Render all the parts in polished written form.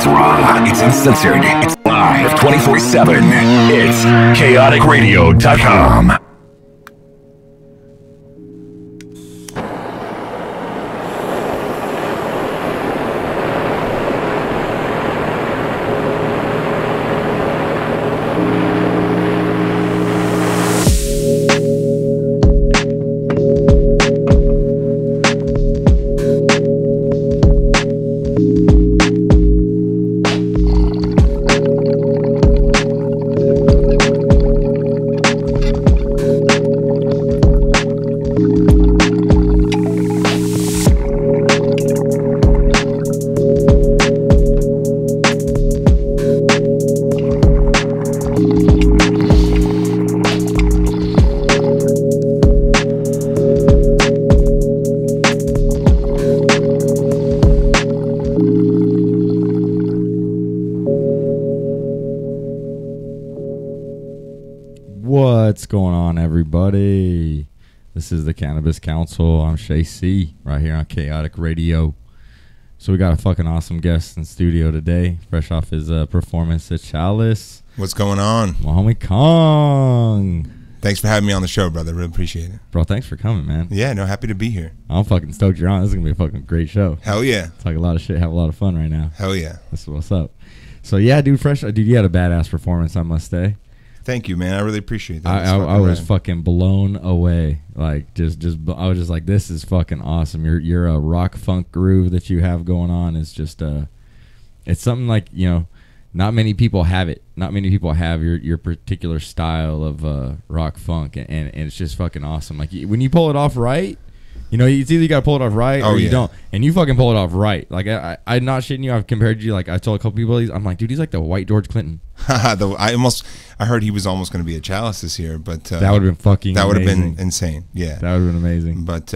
raw, it's uncensored, it's live 24/7. It's chaoticradio.com. What's going on, everybody? This is the Cannabis Council. I'm Shay C, right here on Kaotic Radio. So we got a fucking awesome guest in studio today, fresh off his performance at Chalice. What's going on? My homie Kong. Thanks for having me on the show, brother. Really appreciate it. Bro, thanks for coming, man. Yeah, no, happy to be here. I'm fucking stoked you're on. This is going to be a fucking great show. Hell yeah. Talk a lot of shit, have a lot of fun right now. Hell yeah. This is what's up. So yeah, dude, you had a badass performance, I must say. Thank you, man. I really appreciate that. I was fucking blown away. Like, I was just like, this is fucking awesome. You're a rock funk groove that you have going on. It's just it's something like, you know, not many people have it. Not many people have your particular style of rock funk, and it's just fucking awesome. Like, when you pull it off right, you know, it's either you got to pull it off right or you don't. And you fucking pull it off right. Like, I'm not shitting you. I've compared you. Like, I told a couple people, I'm like, dude, he's like the white George Clinton. I heard he was almost going to be a Chalice this year, but that would have been fucking that would have amazing. been insane. Yeah, that would have been amazing. But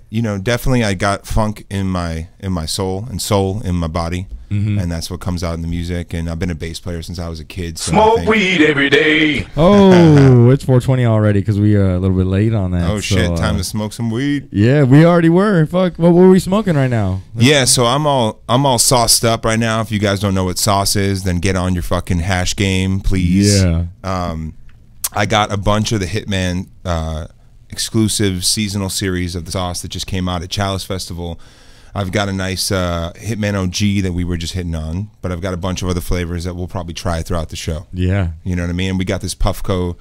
you know, definitely I got funk in my soul and soul in my body. Mm-hmm. And that's what comes out in the music. And I've been a bass player since I was a kid. So Smoke weed every day. Oh, it's 4:20 already because we are a little bit late on that. Oh, shit, time to smoke some weed. Yeah, we already were. Fuck, what were we smoking right now? Yeah, so I'm all sauced up right now. If you guys don't know what sauce is, then get on your fucking hash game, please. Yeah. I got a bunch of the Hitman exclusive seasonal series of the sauce that just came out at Chalice Festival. I've got a nice Hitman OG that we were just hitting on, but I've got a bunch of other flavors that we'll probably try throughout the show. Yeah. You know what I mean? And we got this Puffco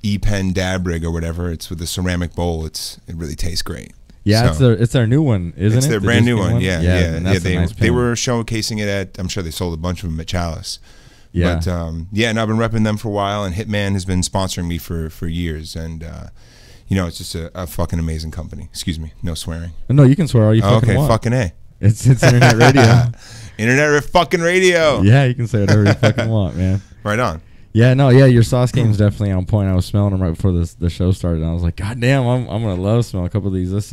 E-Pen dab rig or whatever. It's with a ceramic bowl. It really tastes great. Yeah, so, it's their new one, isn't it? It's their brand new one. Yeah. They were showcasing it at, I'm sure they sold a bunch of them at Chalice. Yeah. But and I've been repping them for a while, and Hitman has been sponsoring me for years, and you know, it's just a fucking amazing company. Excuse me, no swearing. No, you can swear all you fucking want. Fucking A. It's internet radio. Internet fucking radio. Yeah, you can say whatever you fucking want, man. Right on. Yeah, no, yeah, your sauce game is definitely on point. I was smelling them right before the show started, and I was like, God damn, I'm gonna love smell a couple of these. This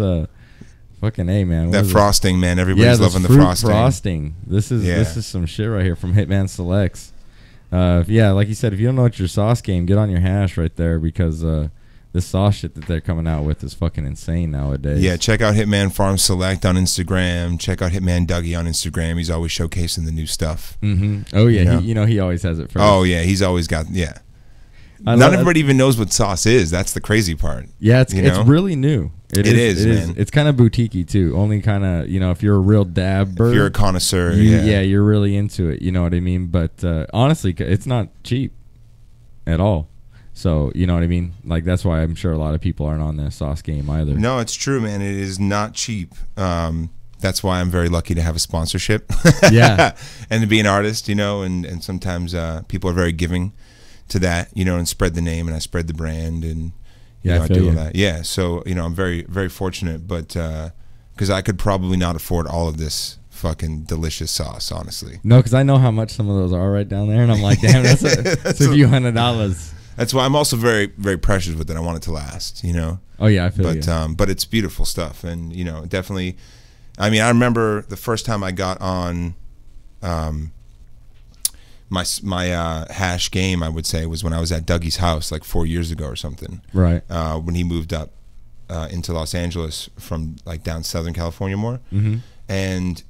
fucking A, man. That frosting, man. Everybody's loving the frosting. This is some shit right here from Hitman Selects. Yeah, like you said, if you don't know what your sauce game, get on your hash right there, because this sauce shit that they're coming out with is fucking insane nowadays. Yeah, check out Hitman Farm Select on Instagram. Check out Hitman Dougie on Instagram. He's always showcasing the new stuff. Mm-hmm. Oh yeah, he always has it first. Oh yeah, he's always got Not everybody even knows what sauce is. That's the crazy part. Yeah, it's really new. It is, man. It's kind of boutiquey too. Only kind of, you know, if you're a real dabber, if you're a connoisseur, you're really into it. You know what I mean? But honestly, it's not cheap at all. So, you know what I mean? Like, that's why I'm sure a lot of people aren't on the sauce game either. No, it's true, man. It is not cheap. That's why I'm very lucky to have a sponsorship. Yeah. And to be an artist, you know, and sometimes people are very giving to that, you know, and spread the name, and I spread the brand, and I do all that. Yeah, so, you know, I'm very, very fortunate, but because I could probably not afford all of this fucking delicious sauce, honestly. No, because I know how much some of those are right down there, and I'm like, damn, that's a few $100s. That's why I'm also very, very precious with it. I want it to last, you know. Oh yeah, I feel you. But it's beautiful stuff, and you know, definitely. I mean, I remember the first time I got on my hash game, I would say, was when I was at Dougie's house like 4 years ago or something. Right. When he moved up into Los Angeles from like down Southern California more. Mm-hmm. and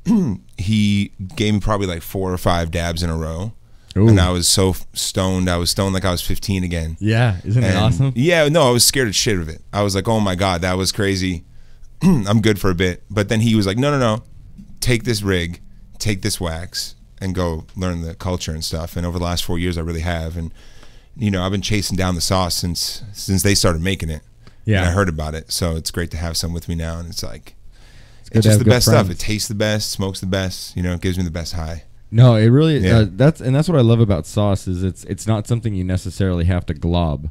he gave me probably like 4 or 5 dabs in a row. Ooh. And I was so stoned. I was stoned like I was 15 again. Yeah, isn't it awesome? Yeah, no, I was scared as shit of it. I was like, oh my God, that was crazy. I'm good for a bit. But then he was like, no, take this rig, take this wax, and go learn the culture and stuff. And over the last 4 years, I really have. And, you know, I've been chasing down the sauce since they started making it. Yeah. And I heard about it. So it's great to have some with me now. And it's like, it's just the best stuff. It tastes the best, smokes the best, you know, it gives me the best high. No, it really that's what I love about sauce is it's not something you necessarily have to glob.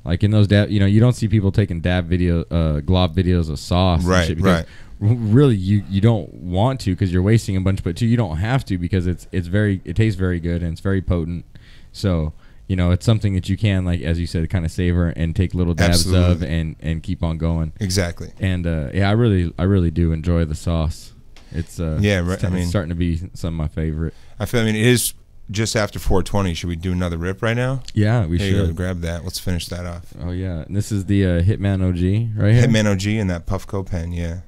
Like in those dab, you know, you don't see people taking glob videos of sauce. Right, and shit because really, you don't want to because you're wasting a bunch, but you don't have to because it tastes very good and it's very potent. So, you know, it's something that you can, like as you said, kind of savor and take little dabs of and keep on going. Exactly. And I really do enjoy the sauce. It's it's starting to be some of my favorite. I it is just after 4:20. Should we do another rip right now? Yeah, we should. Grab that. Let's finish that off. Oh yeah, and this is the Hitman OG right here. Hitman OG and that Puffco pen, yeah.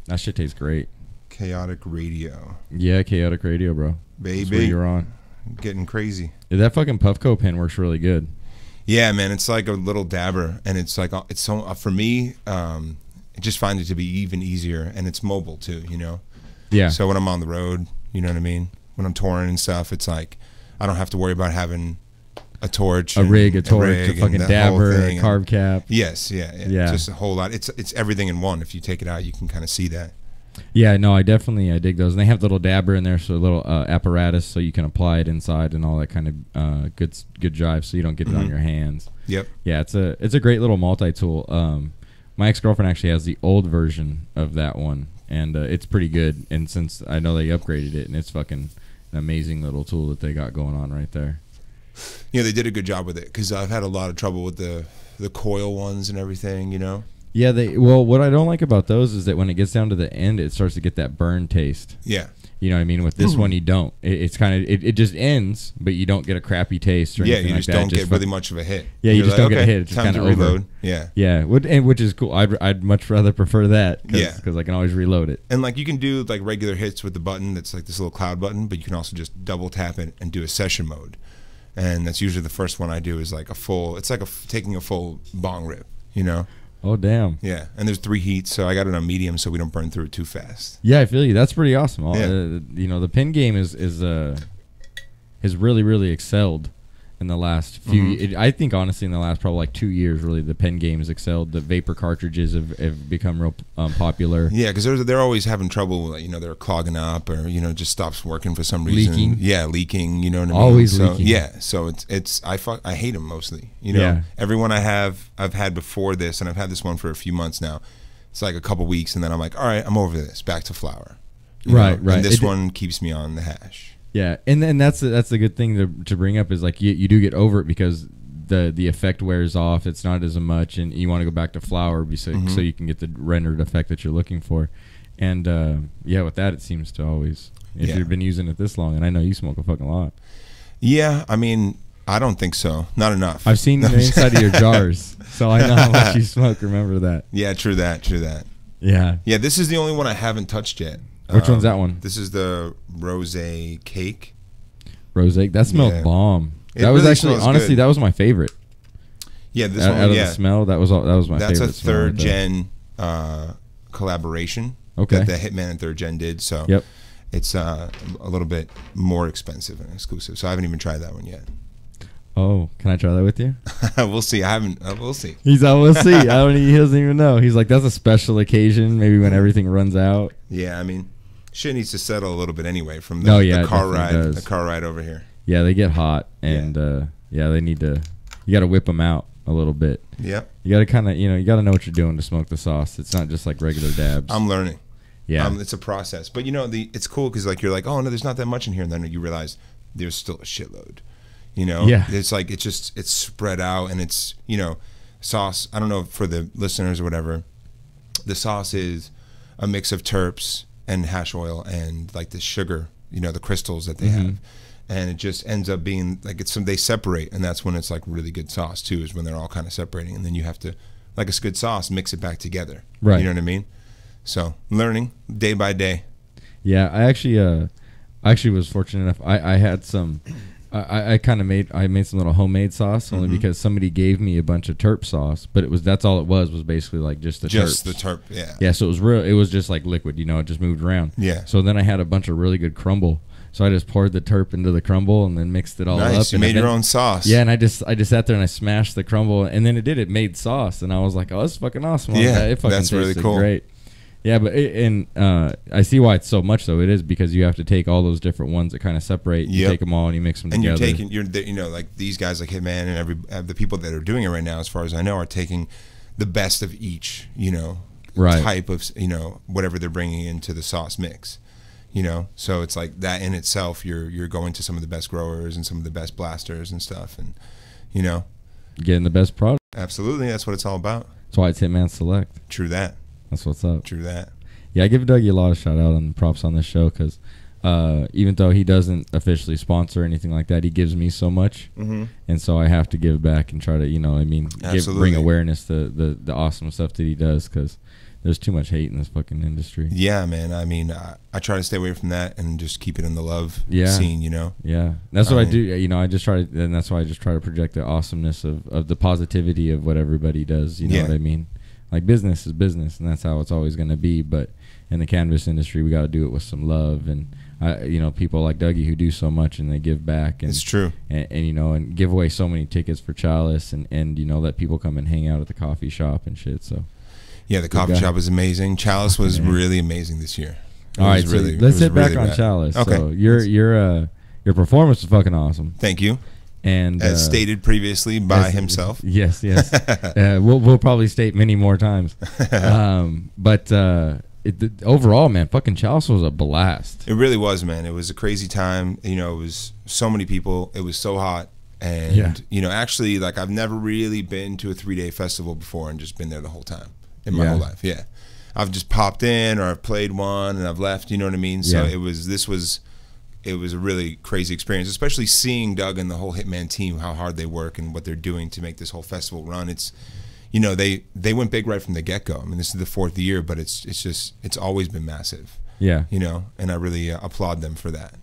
That shit tastes great. Kaotic Radio. Yeah, Kaotic Radio, bro. Baby, that's what you're on. Getting crazy. Yeah, that fucking Puffco pen works really good. Yeah, man, it's like a little dabber, and it's like it's so for me. I just find it to be even easier, and it's mobile too, you know? Yeah. So when I'm on the road, you know what I mean? When I'm touring and stuff, it's like I don't have to worry about having a torch. A fucking dabber, a carb cap. Yes, yeah. Just a whole lot. It's everything in one. If you take it out, you can kind of see that. Yeah, no, I dig those. And they have the little dabber in there, so a little apparatus so you can apply it inside and all that kind of good jive so you don't get it on your hands. Yep. Yeah, it's a great little multi-tool. My ex-girlfriend actually has the old version of that one, and it's pretty good. And since I know they upgraded it, and it's fucking an amazing little tool that they got going on right there. Yeah, they did a good job with it because I've had a lot of trouble with the coil ones and everything, you know? Yeah, what I don't like about those is that when it gets down to the end, it starts to get that burn taste. Yeah. You know what I mean? With this one, you don't. It's kind of it just ends, but you don't get a crappy taste or anything like that. Yeah, you just don't get really much of a hit. Yeah, you just don't get a hit. It's just kind of reload. Yeah, yeah, which is cool. I'd much rather prefer that. Because I can always reload it. And like you can do like regular hits with the button. That's like this little cloud button, but you can also just double tap it and do a session mode. And that's usually the first one I do is like a full. It's like taking a full bong rip. You know. Oh damn! Yeah, and there's 3 heats, so I got it on medium, so we don't burn through it too fast. Yeah, I feel you. That's pretty awesome. Yeah. You know, the pin game has really excelled in the last few. I think honestly, in the last probably like 2 years, really, the pen game has excelled. The vapor cartridges have become real popular. Yeah, because they're always having trouble. You know, they're clogging up, or you know, just stops working for some reason. Leaking. Yeah, leaking. You know what I mean? Always leaking. Yeah, so I hate them mostly. You know, everyone I've had before this, and I've had this one for a few months now. It's like a couple weeks, and then I'm like, all right, I'm over this. Back to flour. Right. And this one keeps me on the hash. Yeah, and then that's a good thing to bring up is like you do get over it because the effect wears off. It's not as much, and you want to go back to flour so you can get the rendered effect that you're looking for. And with that, it seems to always if you've been using it this long, and I know you smoke a fucking lot. Yeah, I mean, I don't think so. Not enough. I've seen the inside of your jars, so I know how much you smoke. Remember that? Yeah, true that. Yeah. Yeah, this is the only one I haven't touched yet. Which one's that one? This is the rose cake. Rose, that smells bomb. That was really actually honestly good. That was my favorite. Yeah, this one. Out of the smell, that was my favorite. That's a third gen collaboration. Okay. That the Hitman and Third Gen did. So it's a little bit more expensive and exclusive. So I haven't even tried that one yet. Oh, can I try that with you? We'll see. I haven't. We'll see. He's like, we'll see. He doesn't even know. He's like, that's a special occasion. Maybe when everything runs out. Yeah, I mean, shit needs to settle a little bit anyway from the car ride. The car ride over here. Yeah, they get hot, and they need to. You got to whip them out a little bit. Yep. You got to kind of, you got to know what you're doing to smoke the sauce. It's not just like regular dabs. I'm learning. Yeah. It's a process, but it's cool because like you're like, oh no, there's not that much in here, and then you realize there's still a shitload. Yeah. It's like it's spread out, and it's sauce. I don't know for the listeners or whatever. The sauce is a mix of terps and hash oil and like the sugar, the crystals that they have, and it just ends up being like they separate, and that's when it's like really good sauce too. Is when they're all kind of separating, and then you have to like a good sauce, mix it back together. Right. You know what I mean? So learning day by day. Yeah, I actually was fortunate enough. I had some. I kind of made some little homemade sauce only because somebody gave me a bunch of terp sauce, but that's all it was basically like just the terp. Yeah. Yeah, so it was just like liquid, it just moved around. Yeah. So then I had a bunch of really good crumble. So I just poured the terp into the crumble and then mixed it all up. Nice. You made your own sauce. Yeah, and I just sat there and I smashed the crumble, and then it made sauce, and I was like, oh, this is fucking awesome. Yeah, it fucking that's really cool. Great. Yeah, but I see why it's so much though. It is because you have to take all those different ones that kind of separate. You take them all and you mix them together. And you're like these guys like Hitman and the people that are doing it right now, as far as I know, are taking the best of each, type of, whatever they're bringing into the sauce mix. So it's like that in itself. You're going to some of the best growers and some of the best blasters and stuff, and getting the best product. Absolutely, that's what it's all about. That's why it's Hitman Select. True that. That's what's up. True that. Yeah, I give Dougie a lot of shout out and props on this show because even though he doesn't officially sponsor or anything like that, he gives me so much, and so I have to give back and try to bring awareness to the awesome stuff that he does, because there's too much hate in this fucking industry. Yeah, man. I mean, I try to stay away from that and just keep it in the love scene, Yeah, that's what I do. I just try to, and that's why I just try to project the awesomeness of the positivity of what everybody does. You know what I mean? Like, business is business, and that's how it's always going to be. But in the cannabis industry, we got to do it with some love, and people like Dougie who do so much and they give back. And, it's true. And give away so many tickets for Chalice, and let people come and hang out at the coffee shop and shit. So. Yeah, the coffee shop was amazing. Chalice was really amazing this year. All right, so let's hit back on Chalice. Okay. So your performance was fucking awesome. Thank you. And as stated previously by himself. Yes. We'll probably state many more times. But overall, man, fucking Chalice was a blast. It really was, man. It was a crazy time. It was so many people. It was so hot. And, actually, like, I've never really been to a 3-day festival before and just been there the whole time. In my whole life, I've just popped in, or I've played one and I've left. You know what I mean? So it was a really crazy experience, especially seeing Doug and the whole Hitman team, how hard they work and what they're doing to make this whole festival run. It's, they went big right from the get go. I mean, this is the 4th year, but it's always been massive. Yeah. And I really applaud them for that.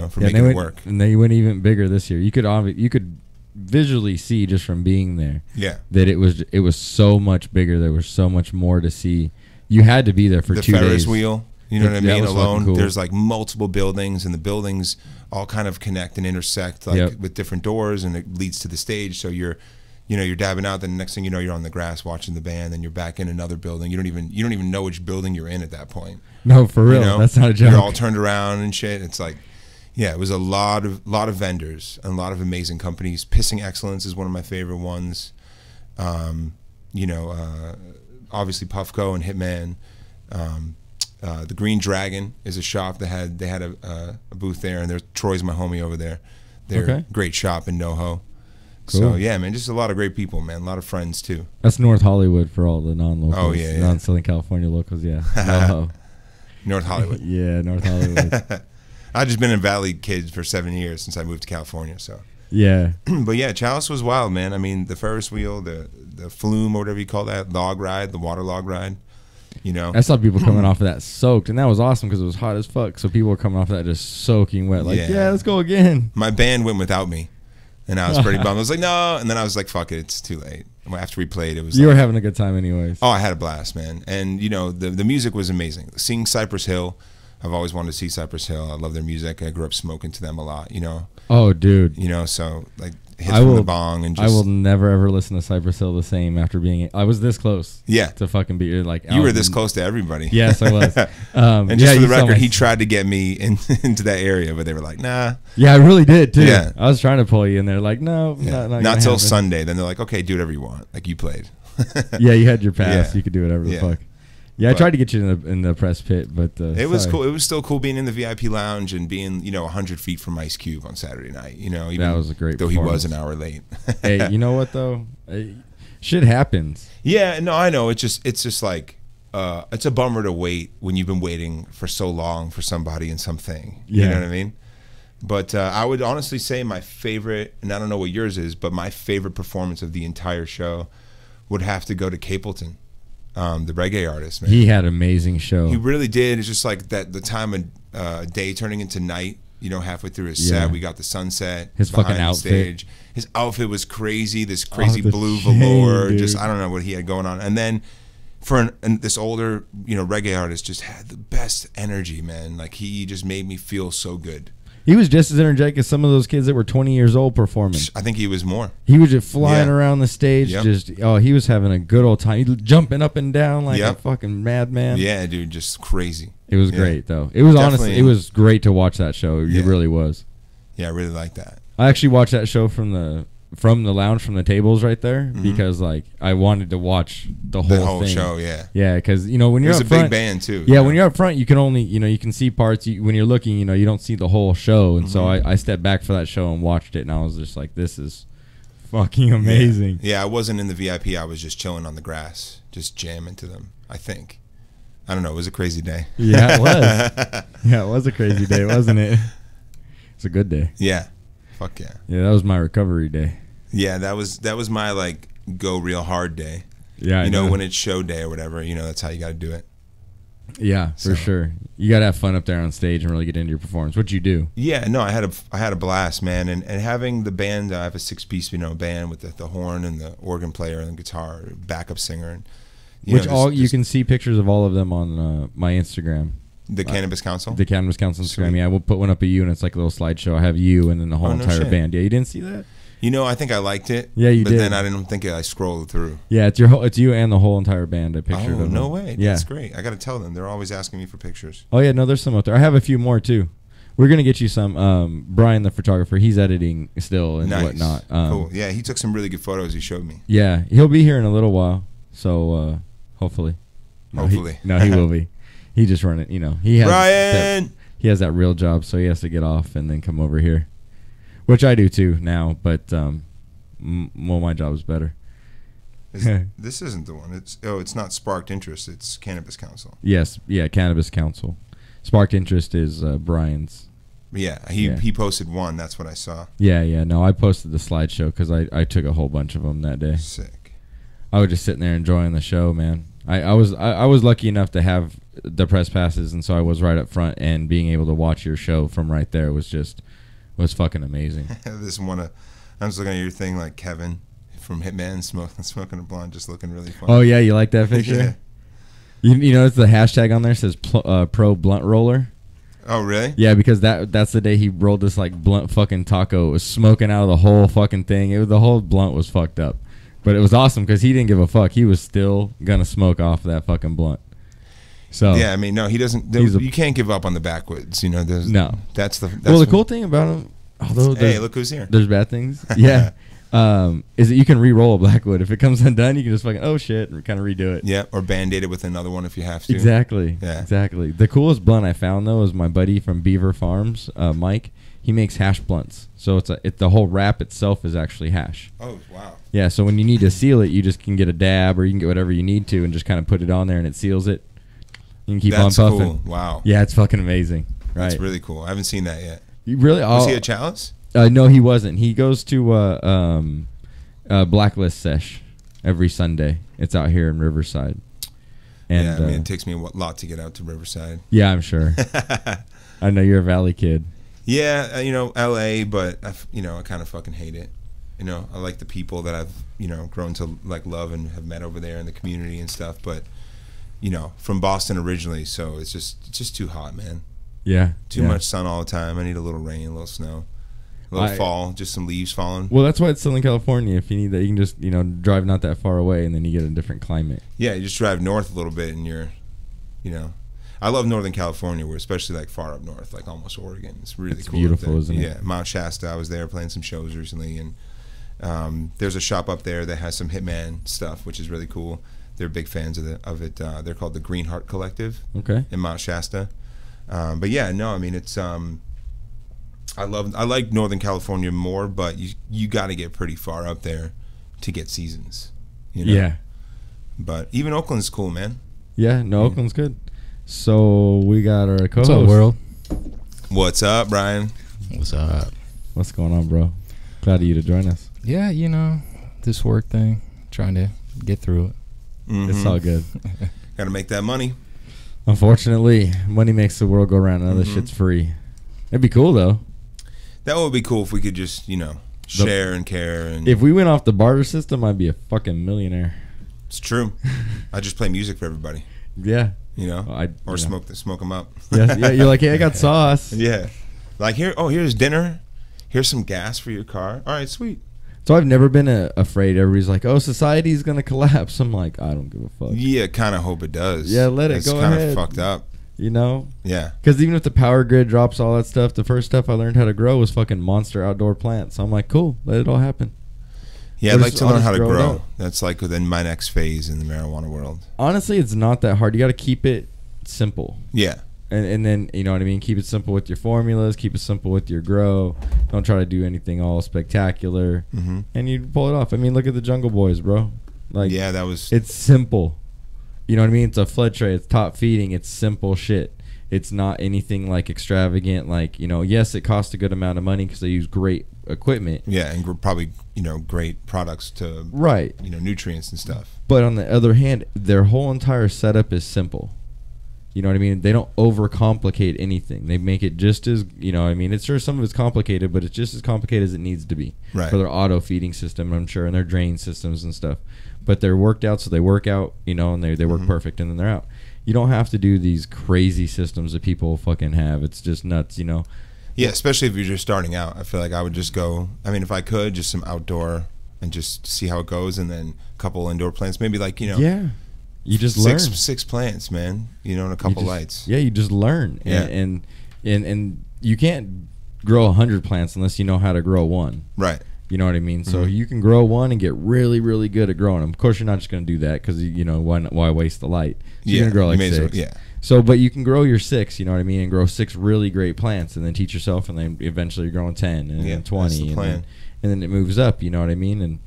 For making it work. And they went even bigger this year. You could visually see just from being there that it was so much bigger. There was so much more to see. You had to be there for 2 days. The Ferris wheel, you know what I mean, alone. Cool. There's like multiple buildings, and the buildings all kind of connect and intersect with different doors, and it leads to the stage. So you're dabbing out, then the next thing you know, you're on the grass watching the band, then you're back in another building. You don't even know which building you're in at that point. No, for real. That's not a joke. You're all turned around and shit. It's like, it was a lot of vendors and a lot of amazing companies. Pissing Excellence is one of my favorite ones. Obviously Puffco and Hitman. The Green Dragon is a shop that they had a booth there, and Troy's my homie over there. They're great shop in NoHo. Cool. So yeah, man, just a lot of great people, man. A lot of friends too. That's North Hollywood for all the non-locals. Oh yeah. Non-Southern California locals. Yeah. NoHo. North Hollywood. Yeah, North Hollywood. I've just been a Valley kid for 7 years since I moved to California. So yeah. But yeah, Chalice was wild, man. I mean, the Ferris wheel, the flume, or whatever you call that, log ride, the water log ride. I saw people coming off of that soaked, and that was awesome because it was hot as fuck. So people were coming off of that just soaking wet, like, yeah, let's go again. My band went without me, and I was pretty bummed. I was like, no, and then I was like, fuck it, it's too late. After we played, it was. You were having a good time, anyways. Oh, I had a blast, man, and the music was amazing. Seeing Cypress Hill. I've always wanted to see Cypress Hill. I love their music. I grew up smoking to them a lot, Oh, dude. So like hits from the bong and just. I will never ever listen to Cypress Hill the same after being. I was this close. Yeah. To fucking be like. You were this close to everybody. Yes, I was. And just for the record, he tried to get me into that area, but they were like, nah. Yeah, I really did too. Yeah. I was trying to pull you in there, like, no, not till Sunday. Then they're like, okay, do whatever you want. Like, you played. Yeah, you had your pass. Yeah. You could do whatever the fuck. Yeah, But I tried to get you in the press pit, but it was cool. It was still cool being in the VIP lounge and being 100 feet from Ice Cube on Saturday night. Even that was a great. Though he was an hour late. Hey, you know what though? Shit happens. Yeah, no, I know. It's just like it's a bummer to wait when you've been waiting for so long for somebody and something. You know what I mean? But I would honestly say my favorite, and I don't know what yours is, but my favorite performance of the entire show would have to go to Capleton, the reggae artist, man. He had an amazing show. He really did. It's just like that the time of day turning into night. You know, halfway through his set, we got the sunset. His fucking outfit. Stage. His outfit was crazy. This crazy blue velour. Dude. Just I don't know what he had going on. And then for this older, you know, reggae artist, just had the best energy, man. Like he just made me feel so good. He was just as energetic as some of those kids that were 20 years old performing. I think he was more. He was just flying around the stage. He was having a good old time. He was jumping up and down like a fucking madman. Yeah, dude, just crazy. It was great, though. It was honestly, it was great to watch that show. It really was. Yeah, I really like that. I actually watched that show from the lounge, from the tables right there, because like I wanted to watch the whole thing. Show. Yeah, because you know when you're up front, it was a big band too. Yeah, when you're up front, you can only you can see parts. When you're looking, you don't see the whole show, and so I stepped back for that show and watched it, and I was just like, this is fucking amazing. Yeah, I wasn't in the VIP. I was just chilling on the grass, just jamming to them. I think. I don't know. It was a crazy day. Yeah, it was. Yeah, it was a crazy day, wasn't it? It's a good day. Yeah. Fuck yeah. Yeah, that was my recovery day. Yeah, that was my like go real hard day. Yeah, you know when it's show day or whatever. You know that's how you got to do it. Yeah, for sure. You got to have fun up there on stage and really get into your performance. What you do? Yeah, no, I had a blast, man, and having the band. I have a 6-piece band with the horn and the organ player and guitar, backup singer, and you can see pictures of all of them on my Instagram. The Cannabis Council? The Cannabis Council Instagram. Sweet. Yeah, we'll put one up of you, and it's like a little slideshow. I have you and then the whole entire band. Yeah, you didn't see that? You know, I think I liked it. Yeah, you did. But then I didn't think I scrolled through. Yeah, it's you and the whole entire band. I pictured them. Oh, no way. Yeah. That's great. I got to tell them. They're always asking me for pictures. Oh, yeah. No, there's some out there. I have a few more, too. We're going to get you some. Brian, the photographer, he's editing still and whatnot. Cool. Yeah, he took some really good photos he showed me. Yeah, he'll be here in a little while. So, hopefully. Hopefully. He will be. He just run it, he has Brian! He has that real job, so he has to get off and then come over here. Which I do too now, but my job is better. This isn't the one. It's not Sparked Interest. It's Cannabis Council. Yes, yeah, Cannabis Council. Sparked Interest is Brian's. Yeah, he posted one. That's what I saw. Yeah. No, I posted the slideshow because I took a whole bunch of them that day. Sick. I was just sitting there enjoying the show, man. I was lucky enough to have the press passes, and so I was right up front, and being able to watch your show from right there was fucking amazing. This one, I'm just looking at your thing like Kevin from Hitman smoking a blunt, just looking really fun. Oh yeah, you like that picture? Yeah. You know, it's the hashtag on there says pro blunt roller. Oh really? Yeah, because that's the day he rolled this like blunt fucking taco. It was smoking out of the whole fucking thing. The whole blunt was fucked up. But it was awesome because he didn't give a fuck. He was still gonna smoke off that fucking blunt. So yeah, I mean, no, he doesn't. You can't give up on the backwoods. No. That's the cool thing about him. Although hey, look who's here. There's bad things. Yeah, is that you can re-roll a Blackwood if it comes undone. You can just fucking shit and kind of redo it. Yeah, or band-aid it with another one if you have to. Exactly. Yeah, exactly. The coolest blunt I found though is my buddy from Beaver Farms, Mike. He makes hash blunts. So the whole wrap itself is actually hash. Oh, wow. Yeah, so when you need to seal it, you just can get a dab or you can get whatever you need to and just kind of put it on there and it seals it. You can keep on puffing. Cool. Wow. Yeah, it's fucking amazing. Right. That's really cool. I haven't seen that yet. You really? Was he at Chalice? No, he wasn't. He goes to Blacklist Sesh every Sunday. It's out here in Riverside. And, yeah, I mean, it takes me a lot to get out to Riverside. Yeah, I'm sure. I know you're a Valley kid. Yeah, LA, but I kind of fucking hate it. I like the people that I've, grown to like love and have met over there in the community and stuff, but from Boston originally, so it's just too hot, man. Yeah. Too much sun all the time. I need a little rain, a little snow, a little fall, just some leaves falling. Well, that's why it's Southern California. If you need that, you can just, drive not that far away and then you get a different climate. Yeah, you just drive north a little bit and you're, I love Northern California. We're especially like far up north, like almost Oregon. It's really cool. Beautiful, isn't it? Yeah, Mount Shasta. I was there playing some shows recently, and there's a shop up there that has some Hitman stuff, which is really cool. They're big fans of it. They're called the Green Heart Collective. Okay. In Mount Shasta. But yeah, no, I mean it's. I like Northern California more, but you got to get pretty far up there to get seasons. Yeah. But even Oakland's cool, man. Yeah, no, Oakland's good. So we got our co-host. What's up, world? What's up, Brian? What's up? What's going on, bro? Glad of you to join us. Yeah, this work thing, trying to get through it. It's all good. Got to make that money. Unfortunately, money makes the world go round, and other shit's free. It'd be cool though. That would be cool if we could just, share and care. And if we went off the barter system, I'd be a fucking millionaire. It's true. I just play music for everybody. Yeah. Smoke them up. Yeah, you're like, hey, I got sauce. Yeah. Like, here's dinner. Here's some gas for your car. All right, sweet. So I've never been afraid. Everybody's like, oh, society's going to collapse. I'm like, I don't give a fuck. Yeah, kind of hope it does. Yeah, let it go ahead. It's kind of fucked up. Yeah. Because even if the power grid drops all that stuff, the first stuff I learned how to grow was fucking monster outdoor plants. So I'm like, cool, let it all happen. Yeah, I'd like to learn how to grow. That's like within my next phase in the marijuana world. Honestly, it's not that hard. You got to keep it simple. Yeah. And then, you know what I mean? Keep it simple with your formulas. Keep it simple with your grow. Don't try to do anything all spectacular. Mm-hmm. And you pull it off. I mean, look at the Jungle Boys, bro. Like, yeah, that was... It's simple. You know what I mean? It's a flood tray. It's top feeding. It's simple shit. It's not anything like extravagant. Like, yes, it costs a good amount of money because they use great equipment. Yeah, and probably, great products to... Right. Nutrients and stuff. But on the other hand, their whole entire setup is simple. You know what I mean? They don't overcomplicate anything. They make it just as, it's sure some of it's complicated, but it's just as complicated as it needs to be. Right. For their auto feeding system, I'm sure, and their drain systems and stuff. But they're worked out, so they work out, and they work perfect, and then they're out. You don't have to do these crazy systems that people fucking have. It's just nuts, Yeah, especially if you're just starting out. I feel like I would just go, if I could, just some outdoor and just see how it goes, and then a couple indoor plants, maybe like, Yeah. You just learn. Six plants, man. And a couple lights. Yeah, you just learn. Yeah. And you can't grow 100 plants unless you know how to grow one. Right. You know what I mean? So you can grow one and get really, really good at growing them. Of course, you're not just going to do that because, why waste the light? So you're going to grow like 6. Yeah. So, but you can grow your 6, you know what I mean, and grow 6 really great plants and then teach yourself, and then eventually you're growing 10 and then 20. That's the plan. And then it moves up, you know what I mean? And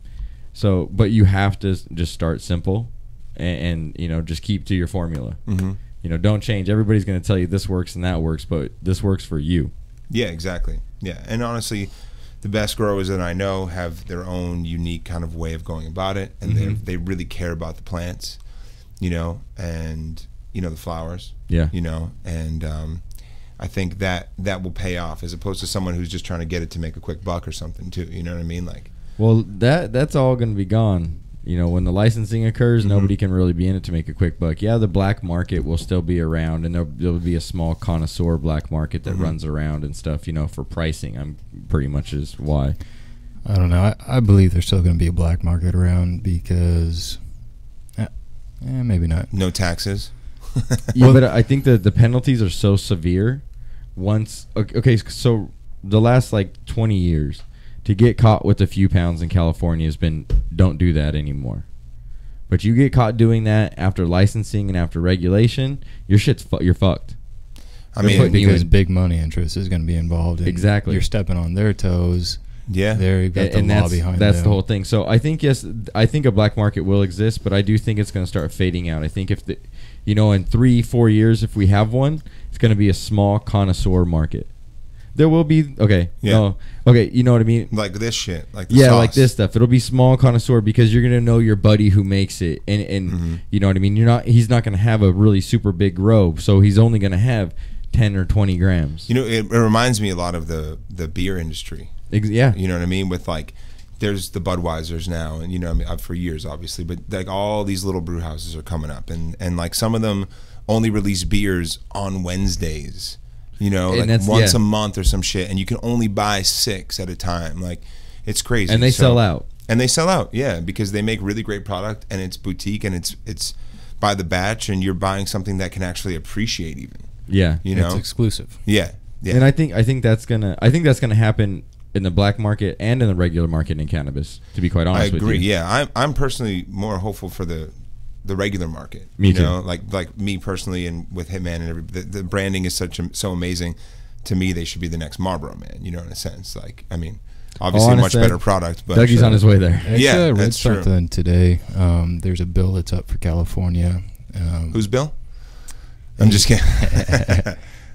so, but you have to just start simple. And just keep to your formula. Mm-hmm. Don't change. Everybody's going to tell you this works and that works, but this works for you. Yeah, exactly. Yeah, and honestly, the best growers that I know have their own unique kind of way of going about it, and they really care about the plants, and the flowers. Yeah. And I think that will pay off as opposed to someone who's just trying to get it to make a quick buck or something too. You know what I mean? Like, well, that's all going to be gone. When the licensing occurs, nobody can really be in it to make a quick buck. Yeah, the black market will still be around, and there'll be a small connoisseur black market that runs around and stuff, for pricing. I'm pretty much is why. I don't know. I believe there's still going to be a black market around because, maybe not. No taxes. Yeah, but I think that the penalties are so severe. So the last 20 years. To get caught with a few pounds in California has been, don't do that anymore. But you get caught doing that after licensing and after regulation, you're fucked. Putting you as big money interest is going to be involved. Exactly. You're stepping on their toes. Yeah. You've got the law behind that's the whole thing. So I think, I think a black market will exist, but I do think it's going to start fading out. I think if in 3-4 years, if we have one, it's going to be a small connoisseur market. There will be you know what I mean, like this shit, like sauce. Like this stuff. It'll be small connoisseur because you're gonna know your buddy who makes it, and you know what I mean. He's not gonna have a really super big grow, so he's only gonna have 10 or 20 grams. It reminds me a lot of the beer industry. Yeah, you know what I mean. With there's the Budweisers now, and for years obviously, but all these little brew houses are coming up, and some of them only release beers on Wednesdays. Once a month or some shit, and you can only buy 6 at a time. It's crazy. And they sell out. And they sell out, yeah, because they make really great product, and it's boutique, and it's by the batch, and you're buying something that can actually appreciate even. Yeah, it's exclusive. Yeah. And I think that's gonna happen in the black market and in the regular market in cannabis. To be quite honest with you, I agree. Yeah, I'm personally more hopeful for the regular market. Me too. Like me personally, and with Hitman and the branding is so amazing. To me, they should be the next Marlboro Man. In a sense. Obviously a much better product. But Dougie's on his way there. I read something today. There's a bill that's up for California. Whose bill? I'm just kidding.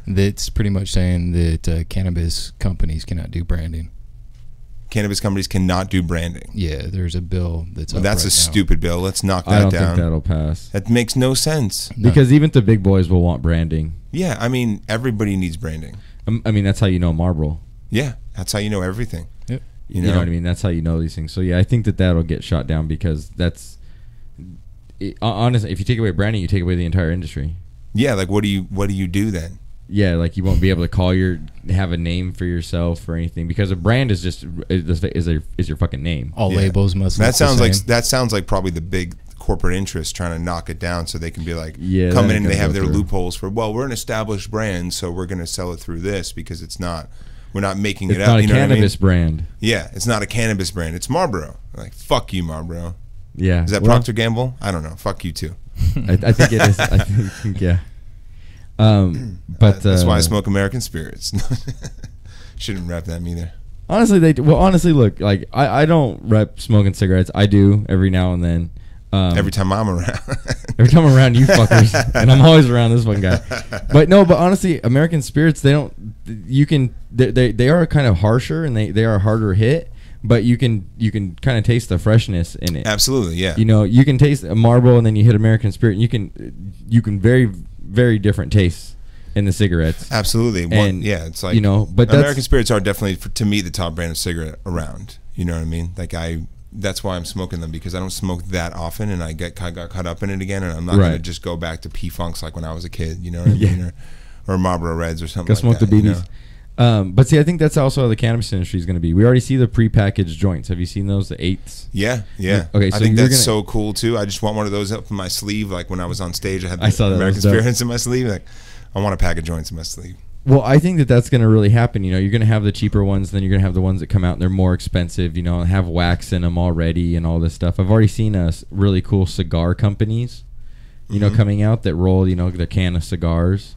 That's pretty much saying that cannabis companies cannot do branding. Cannabis companies cannot do branding. Yeah, there's a bill that's Well, that's up a right now. stupid bill. Let's knock that I don't down. think that'll pass. That makes no sense. Because even the big boys will want branding. Yeah, I mean, everybody needs branding. I mean, that's how you know Marlboro. Yeah, that's how you know everything. Yep. You You know what I mean? That's how you know these things. So yeah, I think that'll get shot down because that's honestly, if you take away branding, you take away the entire industry. Yeah, like what do you do then? Yeah, like you won't be able to have a name for yourself or anything because a brand is just is your fucking name. All Yeah. labels must. That look sounds the like same. probably the big corporate interest trying to knock it down so they can be like Yeah, come that in and ain't they gonna have go their through. loopholes for we're an established brand, so we're going to sell it through this because we're not making It's it out. not a You know what I mean? cannabis brand. Yeah, it's not a cannabis brand. It's Marlboro. Like fuck you, Marlboro. Yeah. Is that Well, Procter Gamble? I don't know. Fuck you too. I think it is. I think yeah. But That's why I smoke American spirits. Shouldn't rep them either. Honestly, honestly, look, like I don't rep smoking cigarettes. I do every now and then. Every time I'm around. Every time I'm around you fuckers, and I'm always around this one guy. But honestly, American spirits, they are kind of harsher and they are a harder hit, but you can kind of taste the freshness in it. Absolutely, yeah. You know, you can taste a Marlboro and then you hit American Spirit, and you can very, very different tastes in the cigarettes. Absolutely. And, it's like, but American spirits are definitely, to me, the top brand of cigarette around. You know what I mean? Like that's why I'm smoking them, because I don't smoke that often, and I got caught up in it again, and I'm not going to just go back to P-Funks like when I was a kid, you know what I mean? Or Marlboro Reds or something Go like smoke that. the BBs. But see, I think that's also how the cannabis industry is going to be. We already see the prepackaged joints. Have you seen those, the eighths? Yeah. Okay, so I think you're that's so cool too. I just want one of those up in my sleeve. Like when I was on stage, I had I saw that. American That was dope. spirits in my sleeve. Like I want a pack of joints in my sleeve. Well, I think that's going to really happen. You know, you're going to have the cheaper ones, then you're going to have the ones that come out and they're more expensive, you know, and have wax in them already and all this stuff. I've already seen really cool cigar companies, you know, coming out that roll, you know, their can of cigars.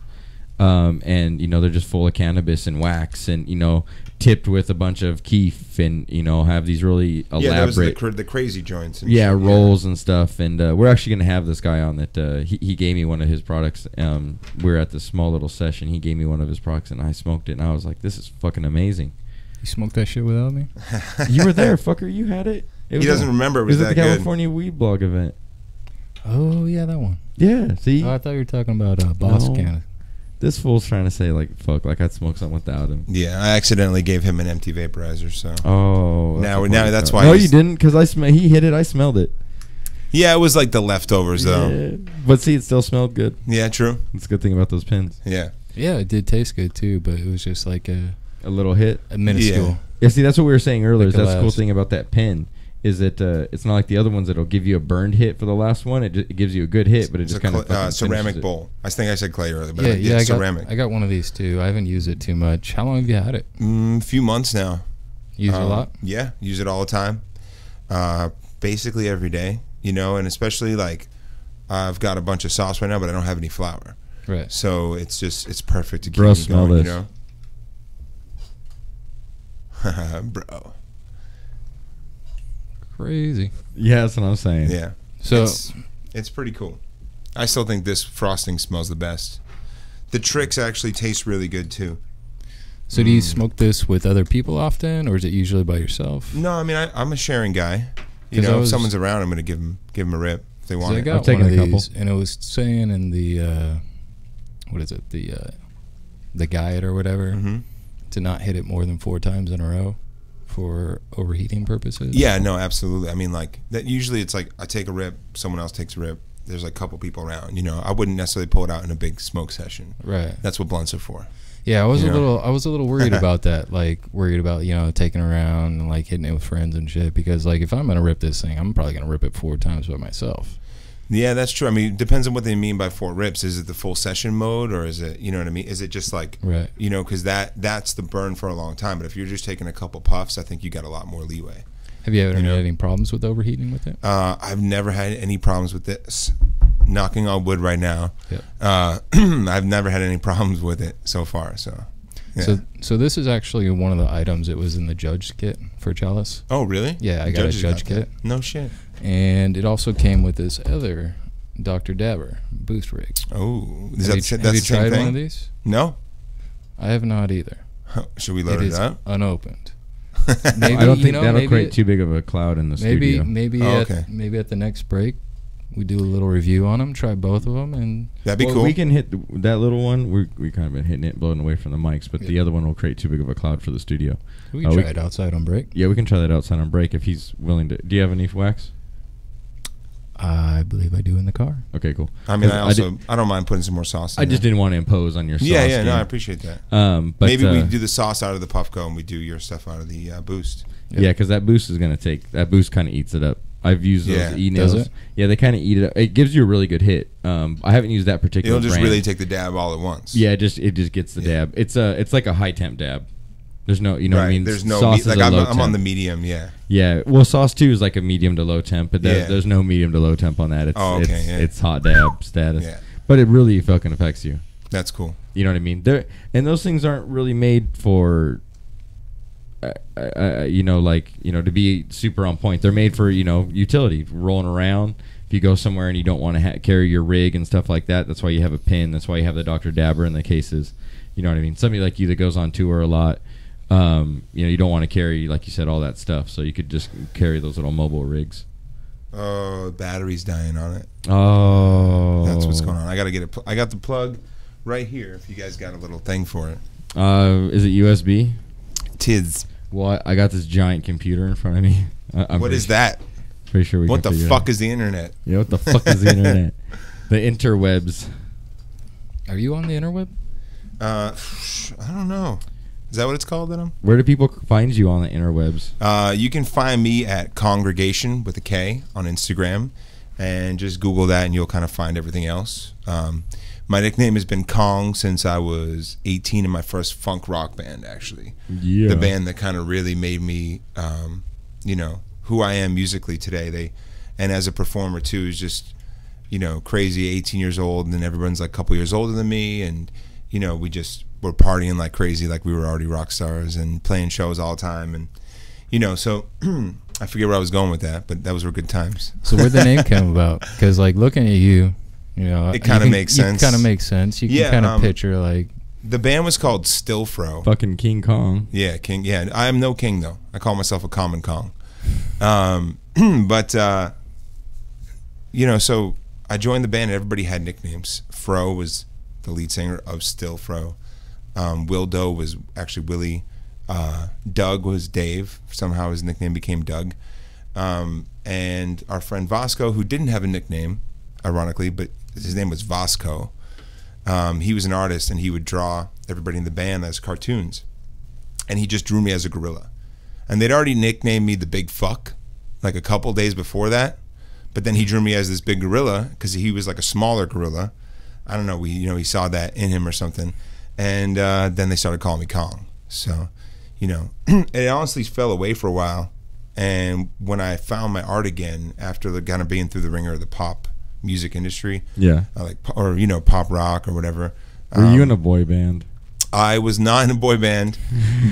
And, you know, they're just full of cannabis and wax and, you know, tipped with a bunch of keef and, you know, have these really elaborate. Yeah, the crazy joints. And shit, rolls yeah. and stuff. And we're actually going to have this guy on that he gave me one of his products. We're at this small little session. He gave me one of his products and I smoked it. And I was like, this is fucking amazing. You smoked that shit without me? You were there, fucker. You had it. He doesn't remember it was at that the good. California Weed Blog event. Oh, yeah, that one. Yeah, see? Oh, I thought you were talking about Boss No. Canada. This fool's trying to say, like, fuck, like I'd smoke something without him. Yeah, I accidentally gave him an empty vaporizer, so. Oh. Now that's why. No, you didn't, because he hit it. I smelled it. Yeah, it was like the leftovers, though. Yeah. But see, it still smelled good. Yeah, true. That's a good thing about those pins. Yeah. Yeah, it did taste good, too, but it was just like a little hit. A minuscule. Yeah, see, that's what we were saying earlier. Like That's the cool last. thing about that pin. Is that it's not like the other ones that'll give you a burned hit for the last one. It gives you a good hit, but it just kind of ceramic bowl. I think I said clay earlier, but I ceramic. I got one of these too. I haven't used it too much. How long have you had it? Few months now. Use it a lot? Yeah, use it all the time. Basically every day, you know, and especially like I've got a bunch of sauce right now, but I don't have any flour. Right. So it's perfect to keep Bro, me smell going, this. you know. Bro. Crazy. Yeah, that's what I'm saying. Yeah. So it's pretty cool. I still think this frosting smells the best. The tricks actually taste really good too. So do you smoke this with other people often, or is it usually by yourself? No, I mean I'm a sharing guy. You 'Cause know, if someone's around, I'm going to give them a rip if they want I it. got I've taken one of a couple. these, and it was saying in the what is it, the guide or whatever, to not hit it more than 4 times in a row for overheating purposes. Yeah, no, absolutely. I mean, like that. Usually, it's like I take a rip, someone else takes a rip. There's like a couple people around. You know, I wouldn't necessarily pull it out in a big smoke session. Right. That's what blunts are for. Yeah, I was You a know? little worried about that. Like worried about, you know, taking around and like hitting it with friends and shit. Because like if I'm gonna rip this thing, I'm probably gonna rip it 4 times by myself. Yeah, that's true. I mean, it depends on what they mean by 4 rips. Is it the full session mode, or is it, you know what I mean? Is it just like, Right. you know, because that's the burn for a long time. But if you're just taking a couple puffs, I think you got a lot more leeway. Have you ever You had know? any problems with overheating with it? I've never had any problems with this. Knocking on wood right now. Yep. I've never had any problems with it so far. So, yeah. So this is actually one of the items. It was in the Judge kit for Chalice. Oh, really? Yeah, I got a Judges Judge got that. kit. No shit. And it also came with this other Dr. Dabber boost rig. Oh, Have you tried one of these? No. I have not either. Should we load It it is up? unopened. Maybe, I don't think that'll maybe create too big of a cloud in the studio. Maybe at the next break, we do a little review on them. Try both of them, and that'd be cool. We can hit that little one. We kind of been hitting it, blowing away from the mics, but the other one will create too big of a cloud for the studio. We can try it outside on break. Yeah, we can try that outside on break if he's willing to. Do you have any wax? I believe I do in the car. Okay, cool. I mean, I don't mind putting some more sauce in I just didn't want to impose on your sauce. Yeah, no, I appreciate that. But maybe we do the sauce out of the Puffco and we do your stuff out of the Boost. Yeah, because that Boost is going to take... That Boost kind of eats it up. I've used those e-nails. Yeah, they kind of eat it up. It gives you a really good hit. I haven't used that particular It'll just brand. really take the dab all at once. Yeah, it just gets the dab. It's like a high temp dab. There's no, what I mean? There's no, sauce like I'm on the medium, Yeah, well, sauce too is like a medium to low temp, but there's no medium to low temp on that. It's hot dab status. Yeah. But it really fucking affects you. That's cool. You know what I mean? And those things aren't really made for, to be super on point. They're made for, utility, rolling around. If you go somewhere and you don't want to carry your rig and stuff like that, that's why you have a pin. That's why you have the Dr. Dabber in the cases. You know what I mean? Somebody like you that goes on tour a lot, you don't want to carry, like you said, all that stuff. So you could just carry those little mobile rigs. Oh, battery's dying on it. Oh, that's what's going on. I gotta get it. I got the plug right here. If you guys got a little thing for it. Is it USB? Tiz. Well, I got this giant computer in front of me. What is that? Pretty sure we. What the fuck is the internet? Yeah, what the fuck is the internet? The interwebs. Are you on the interweb? I don't know. Is that what it's called, Adam? Where do people find you on the interwebs? You can find me at Congregation with a K on Instagram, and just Google that, and you'll kind of find everything else. My nickname has been Kong since I was 18 in my first funk rock band, actually. Yeah. The band that kind of really made me, who I am musically today. And as a performer too, is just, crazy. 18 years old, and then everyone's like a couple years older than me, and we just were partying like crazy, like we were already rock stars and playing shows all the time, and so I forget where I was going with that, but those were good times. So where'd the name come about? Because like looking at you, it kind of makes sense. It kind of makes sense. You can kind of picture like the band was called Still Fro. Fucking King Kong. Yeah, King. Yeah, I am no king though. I call myself a common Kong. But so I joined the band and everybody had nicknames. Fro was the lead singer of Still Fro. Will Doe was actually Willie. Doug was Dave. Somehow his nickname became Doug. And our friend Vasco, who didn't have a nickname, ironically, but his name was Vasco. He was an artist, and he would draw everybody in the band as cartoons. And he just drew me as a gorilla. And they'd already nicknamed me the Big Fuck, like a couple days before that. But then he drew me as this big gorilla because he was like a smaller gorilla. I don't know. He saw that in him or something. And then they started calling me Kong. So, it honestly fell away for a while. And when I found my art again after the kind of being through the ringer of the pop music industry, pop rock or whatever. Were you in a boy band? I was not in a boy band,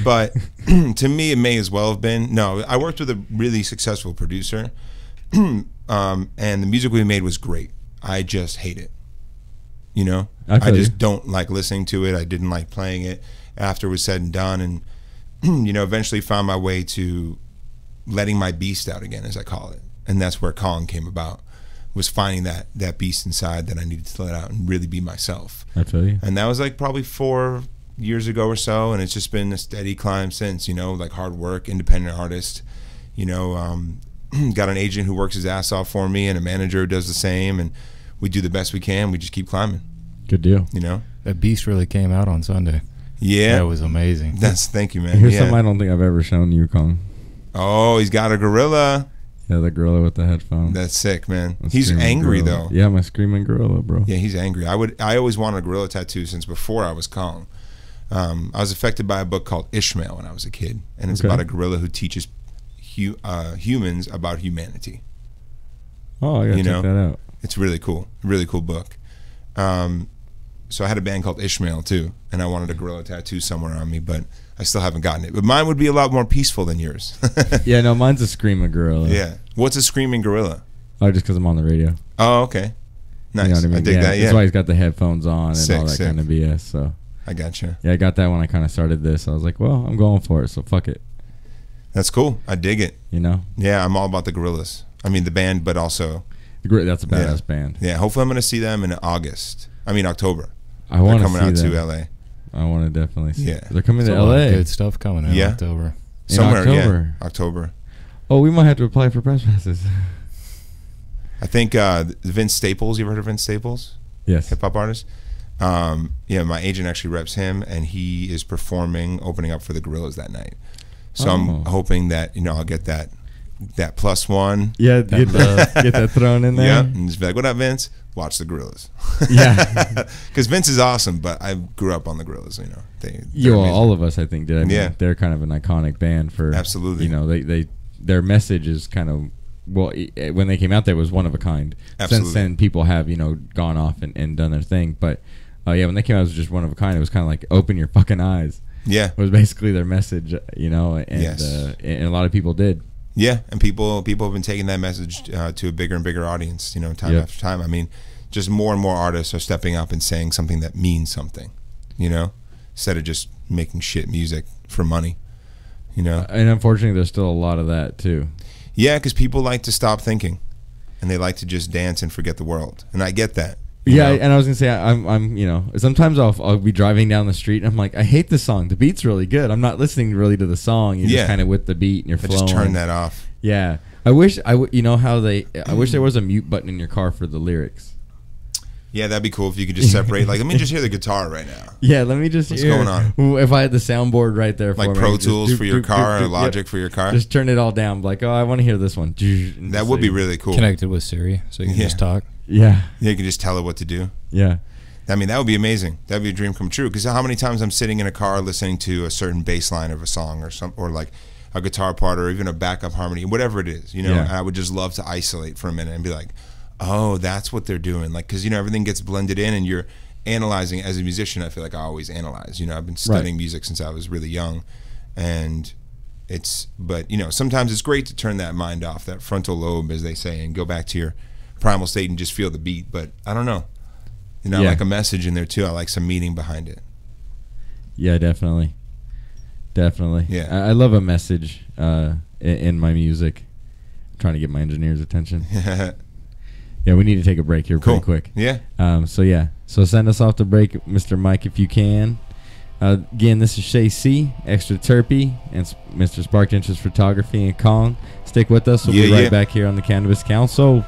but to me it may as well have been. No, I worked with a really successful producer, and the music we made was great. I just hate it. I just don't like listening to it. I didn't like playing it after it was said and done, and eventually found my way to letting my beast out again, as I call it, and that's where Kong came about. Was finding that beast inside that I needed to let out and really be myself. I feel you. And that was like probably 4 years ago or so, and it's just been a steady climb since. Like hard work, independent artist. Got an agent who works his ass off for me, and a manager who does the same, and we do the best we can. We just keep climbing. Good deal. That beast really came out on Sunday. Yeah, that was amazing. Thank you, man. Here's something I don't think I've ever shown you, Kong. Oh, he's got a gorilla. Yeah, the gorilla with the headphones. That's sick, man. He's angry gorilla. though. Yeah, my screaming gorilla, bro. Yeah, he's angry. I always wanted a gorilla tattoo since before I was Kong. I was affected by a book called Ishmael when I was a kid, and it's about a gorilla who teaches humans about humanity. Oh, I gotta check that out. It's really cool. Really cool book. So I had a band called Ishmael too, and I wanted a gorilla tattoo somewhere on me, but I still haven't gotten it. But mine would be a lot more peaceful than yours. Yeah, no, mine's a screaming gorilla. Yeah. What's a screaming gorilla? Oh, just because I'm on the radio. Oh, okay. Nice. You know what I mean? I dig that, yeah. That's why he's got the headphones on and all that kind of BS. So I gotcha. Yeah, I got that when I kind of started this. I was like, well, I'm going for it, so fuck it. That's cool. I dig it. You know? Yeah, I'm all about the Gorillaz. I mean, the band, but also... That's a badass band. Yeah, hopefully I'm going to see them in October. I want to see coming out them. to LA. I want to definitely see. Yeah. They're coming to There's a lot LA. of good stuff coming in October. Somewhere, October. yeah. October. Oh, we might have to apply for press passes. I think Vince Staples, you ever heard of Vince Staples? Yes. Hip-hop artist? Yeah, my agent actually reps him, and he is opening up for the Gorillaz that night. So I'm hoping that, I'll get that +1. Yeah, get that thrown in there. Yeah, and just be like, what up, Vince? Watch the Gorillaz. Yeah. Because Vince is awesome, but I grew up on the Gorillaz, all of us, I think, did. I mean, they're kind of an iconic band for... Absolutely. Their message is kind of... Well, when they came out, there was one of a kind. Absolutely. Since then, people have, gone off and done their thing. But, when they came out, it was just one of a kind. It was kind of like, open your fucking eyes. Yeah. It was basically their message, and Yes. And a lot of people did. Yeah, and people have been taking that message to a bigger and bigger audience, time after time. I mean, just more and more artists are stepping up and saying something that means something, instead of just making shit music for money, And unfortunately, there's still a lot of that, too. Yeah, because people like to stop thinking, and they like to just dance and forget the world, and I get that. Yeah, and I was gonna say I'm sometimes I'll be driving down the street and I'm like, I hate this song. The beat's really good. I'm not listening really to the song. You're just kind of with the beat and you're flowing. Just turn that off. Yeah, I wish I wish there was a mute button in your car for the lyrics. Yeah, that'd be cool if you could just separate. Like, let me just hear the guitar right now. Yeah, let me just What's hear. going on? If I had the soundboard right there for like me, Pro Tools for your car or Logic for your car. Just turn it all down. Like, oh, I want to hear this one. That would be really cool. Connected with Siri, so you can just talk. Yeah. You can just tell it what to do. Yeah. I mean, that would be amazing. That would be a dream come true. Because how many times I'm sitting in a car listening to a certain bass line of a song or like a guitar part or even a backup harmony, whatever it is, And I would just love to isolate for a minute and be like, oh, that's what they're doing. Like, because, everything gets blended in and you're analyzing. As a musician, I feel like I always analyze. I've been studying music since I was really young. And but, sometimes it's great to turn that mind off, that frontal lobe, as they say, and go back to your primal state and just feel the beat. But I don't know. I like a message in there too. I like some meaning behind it. Yeah, definitely. Yeah. I love a message in my music. I'm trying to get my engineer's attention. Yeah, we need to take a break here pretty quick. Yeah. So send us off the break, Mr. Mike, if you can. Again, this is Shay C, Extra Terpy, and Mr. Sparked Interest Photography and Kong. Stick with us. We'll be right back here on the Cannabis Council.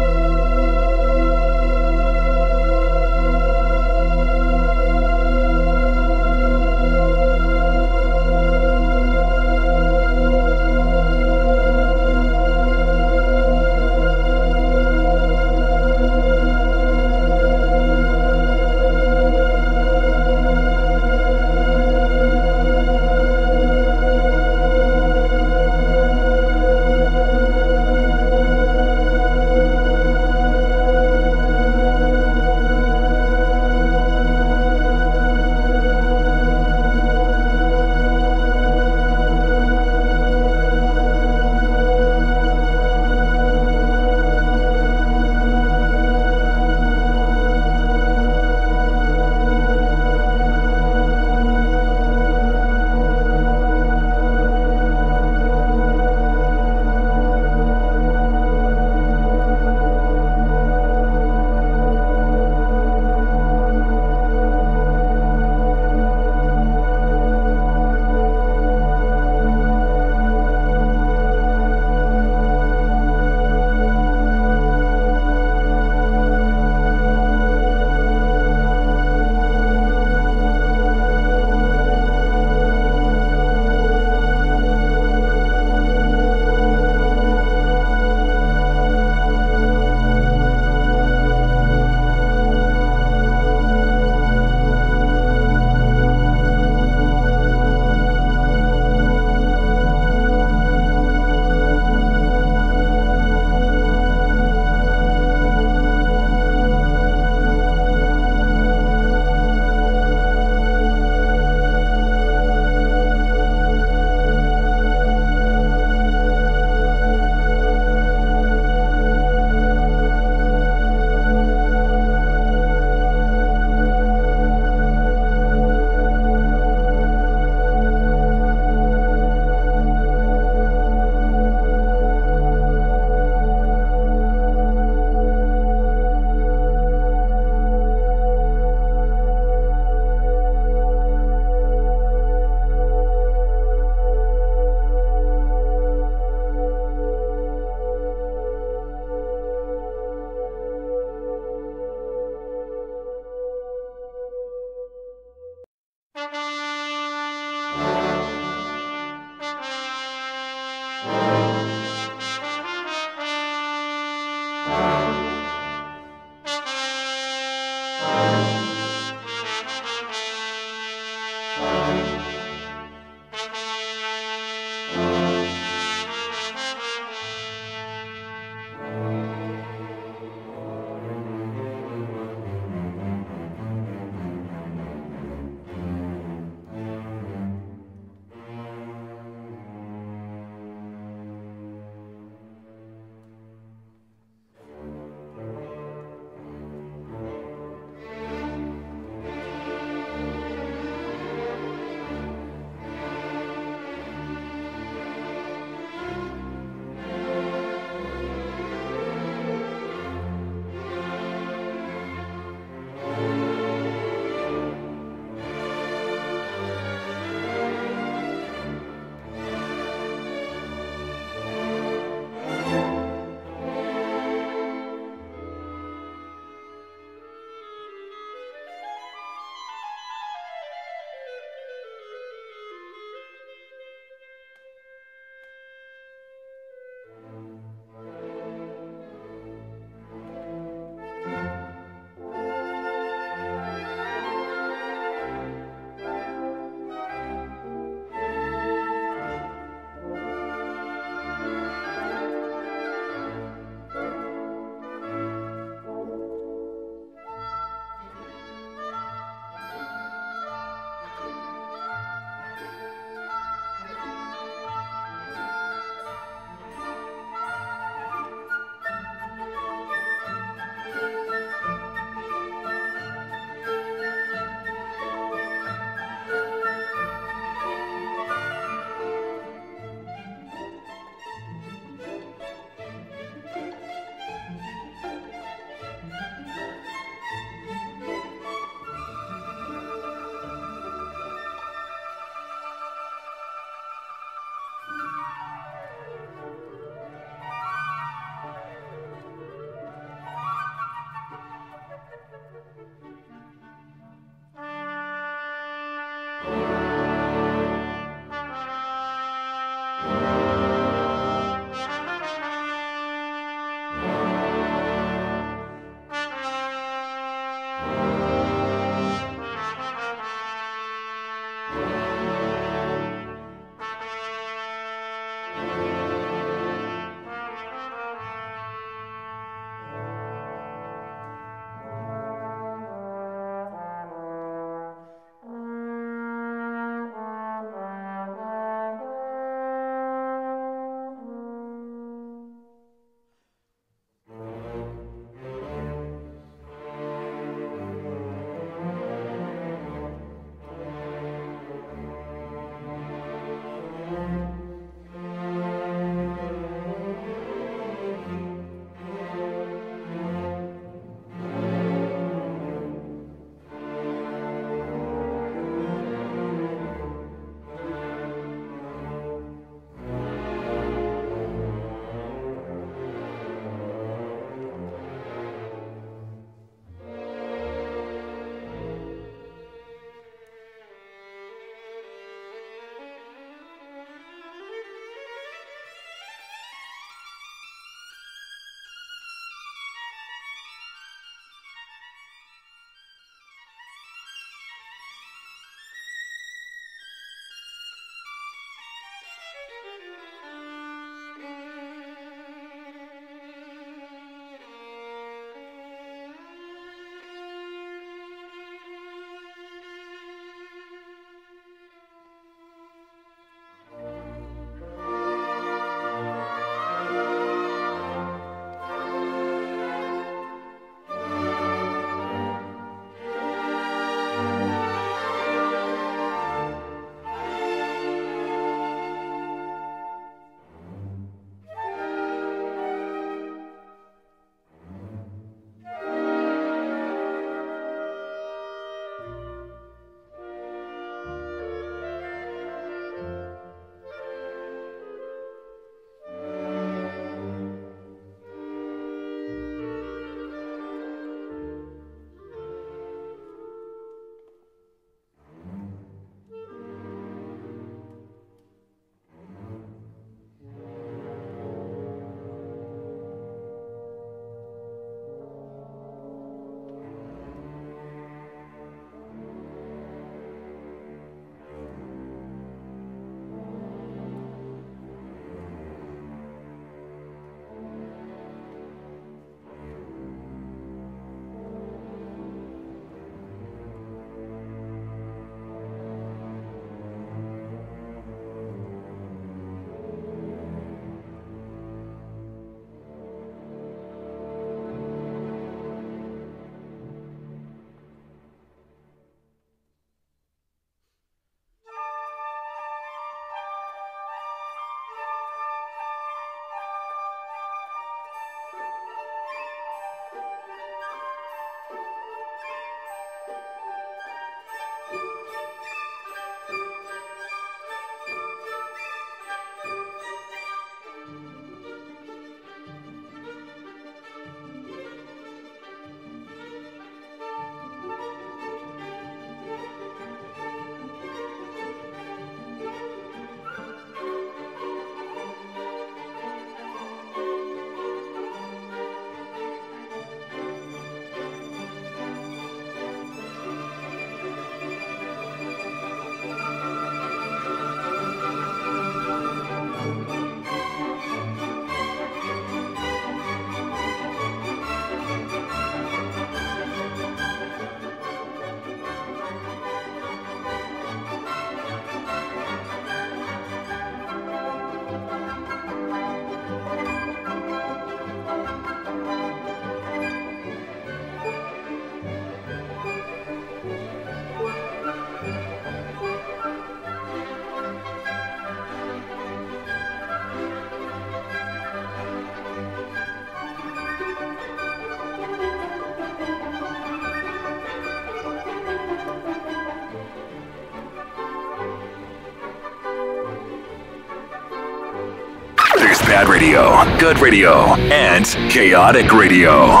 There's bad radio, good radio, and chaotic radio.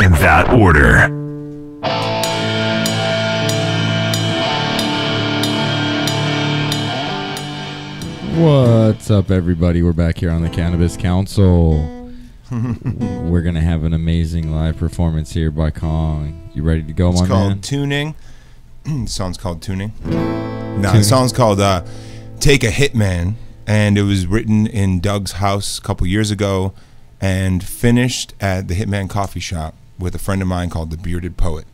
In that order. What's up, everybody? We're back here on the Cannabis Council. We're going to have an amazing live performance here by Kong. You ready to go, my man? It's called Tuning. The song's called Tuning. No, the song's called Take a Hitman. And it was written in Doug's house a couple years ago and finished at the Hitman Coffee Shop with a friend of mine called The Bearded Poet.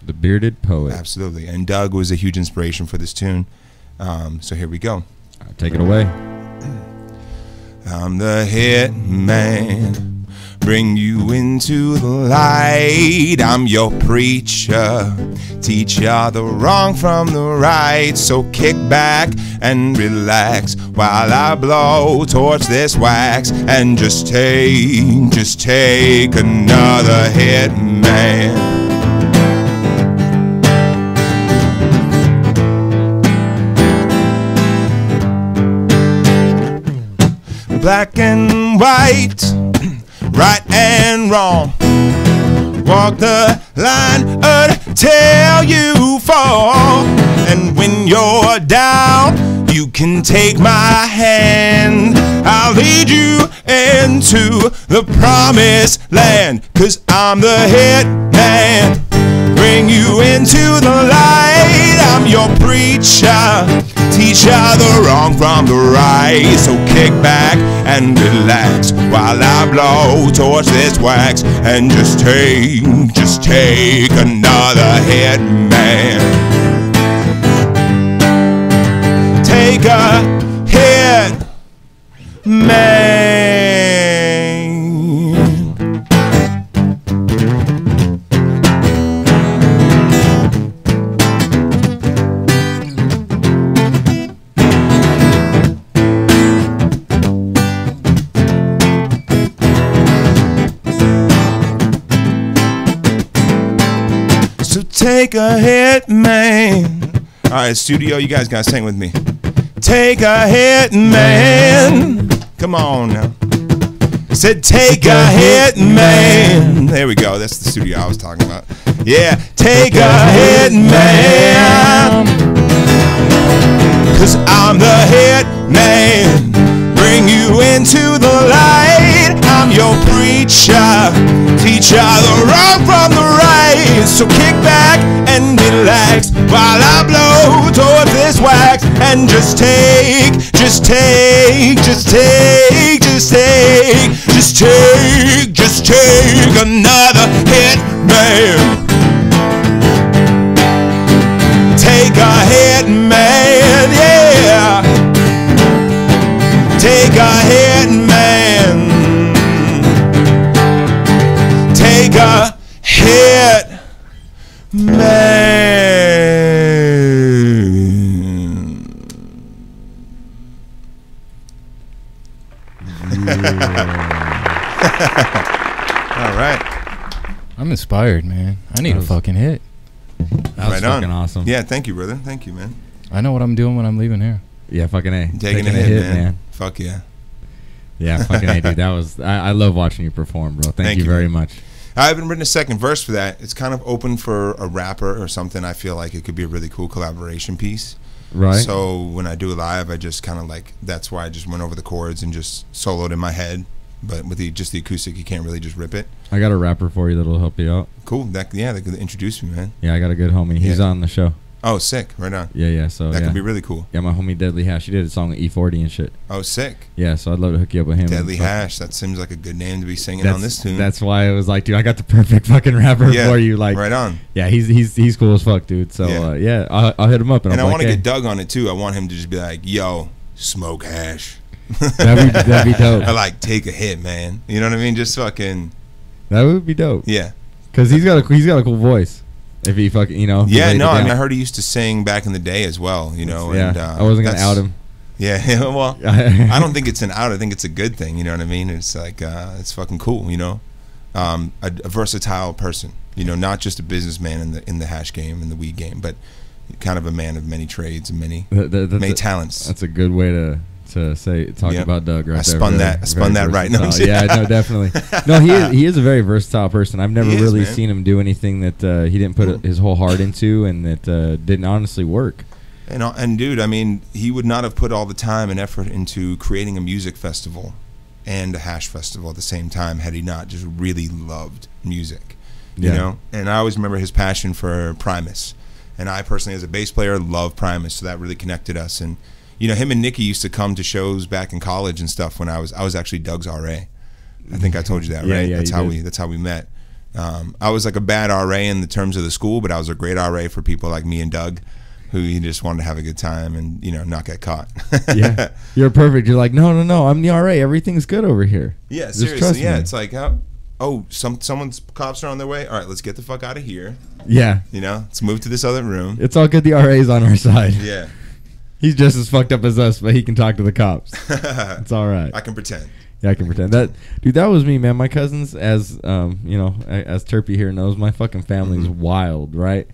The Bearded Poet. Absolutely. And Doug was a huge inspiration for this tune. So here we go. Take it away. I'm the Hitman. Bring you into the light. I'm your preacher. Teach ya the wrong from the right. So kick back and relax while I blow towards this wax. And just take another hit, man. Black and white, right and wrong. Walk the line until you fall. And when you're down, you can take my hand. I'll lead you into the promised land. 'Cause I'm the Hitman. Bring you into the light. I'm your preacher. Teach ya the wrong from the right. So kick back and relax while I blow towards this wax. And just take another hit, man. Take a hit, man. Take a hit, man. All right, studio, you guys gotta sing with me. Take a hit, man. Come on now. I said take a hit, man. There we go. That's the studio I was talking about. Yeah, take a hit, man. 'Cause I'm the hit man. Bring you into the light. I'm your preacher. Teach ya the wrong from the right. So kick back and relax while I blow towards this wax. And just take another hit, man. Take a hit, man, yeah. Take a hit, man. Take a hit, man. All right. I'm inspired, man. I need a fucking hit. That was fucking awesome. Yeah, thank you, brother. Thank you, man. I know what I'm doing when I'm leaving here. Yeah, fucking A. Taking a hit, man. Fuck yeah. Yeah, fucking A, dude. That was I love watching you perform, bro. Thank you very much. I haven't written a second verse for that. It's kind of open for a rapper or something. I feel like it could be a really cool collaboration piece. Right. So when I do it live, I just kind of like, that's why I just went over the chords and just soloed in my head. But with just the acoustic, you can't really just rip it. I got a rapper for you that'll help you out. Cool. They could introduce me, man. Yeah, I got a good homie. He's on the show. Oh, sick. Right on. Yeah. So that could be really cool. Yeah, my homie Deadly Hash. He did a song with E40 and shit. Oh, sick. Yeah, so I'd love to hook you up with him. Deadly Hash. That seems like a good name to be singing on this tune. That's why I was like, dude, I got the perfect fucking rapper for you. Like, right on. Yeah, he's cool as fuck, dude. So I'll hit him up. And I want to get Doug on it too. I want him to just be like, yo, smoke hash. That'd be dope. I like take a hit, man. You know what I mean? Just fucking. That would be dope. Yeah. Because he's got a cool voice. If he fucking, Yeah, no, I mean, I heard he used to sing back in the day as well, Yeah, and, I wasn't going to out him. Yeah, well, I don't think it's an out. I think it's a good thing, you know what I mean? It's like, it's fucking cool, a versatile person, not just a businessman in the hash game, in the weed game, but kind of a man of many trades and many talents. That's a good way to talk about Doug right there. I spun that right now. Yeah, no, definitely. No, he is a very versatile person. I've never really seen him do anything that he didn't put his whole heart into and that didn't honestly work. And dude, I mean, he would not have put all the time and effort into creating a music festival and a hash festival at the same time had he not just really loved music, you know? And I always remember his passion for Primus. And I personally, as a bass player, love Primus, so that really connected us. And him and Nikki used to come to shows back in college and stuff when I was actually Doug's RA. I think I told you that, right? Yeah, that's how we met. I was like a bad RA in the terms of the school, but I was a great RA for people like me and Doug, who you just wanted to have a good time and not get caught. Yeah, you're perfect. You're like, no, I'm the RA. Everything's good over here. Yeah, seriously. Yeah, it's like, someone's cops are on their way. All right, let's get the fuck out of here. Yeah, let's move to this other room. It's all good. The RA's on our side. Yeah. He's just as fucked up as us, but he can talk to the cops. It's all right. I can pretend. Yeah, I can pretend. That was me, man. My cousins, as as Terpy here knows, my fucking family's wild, right?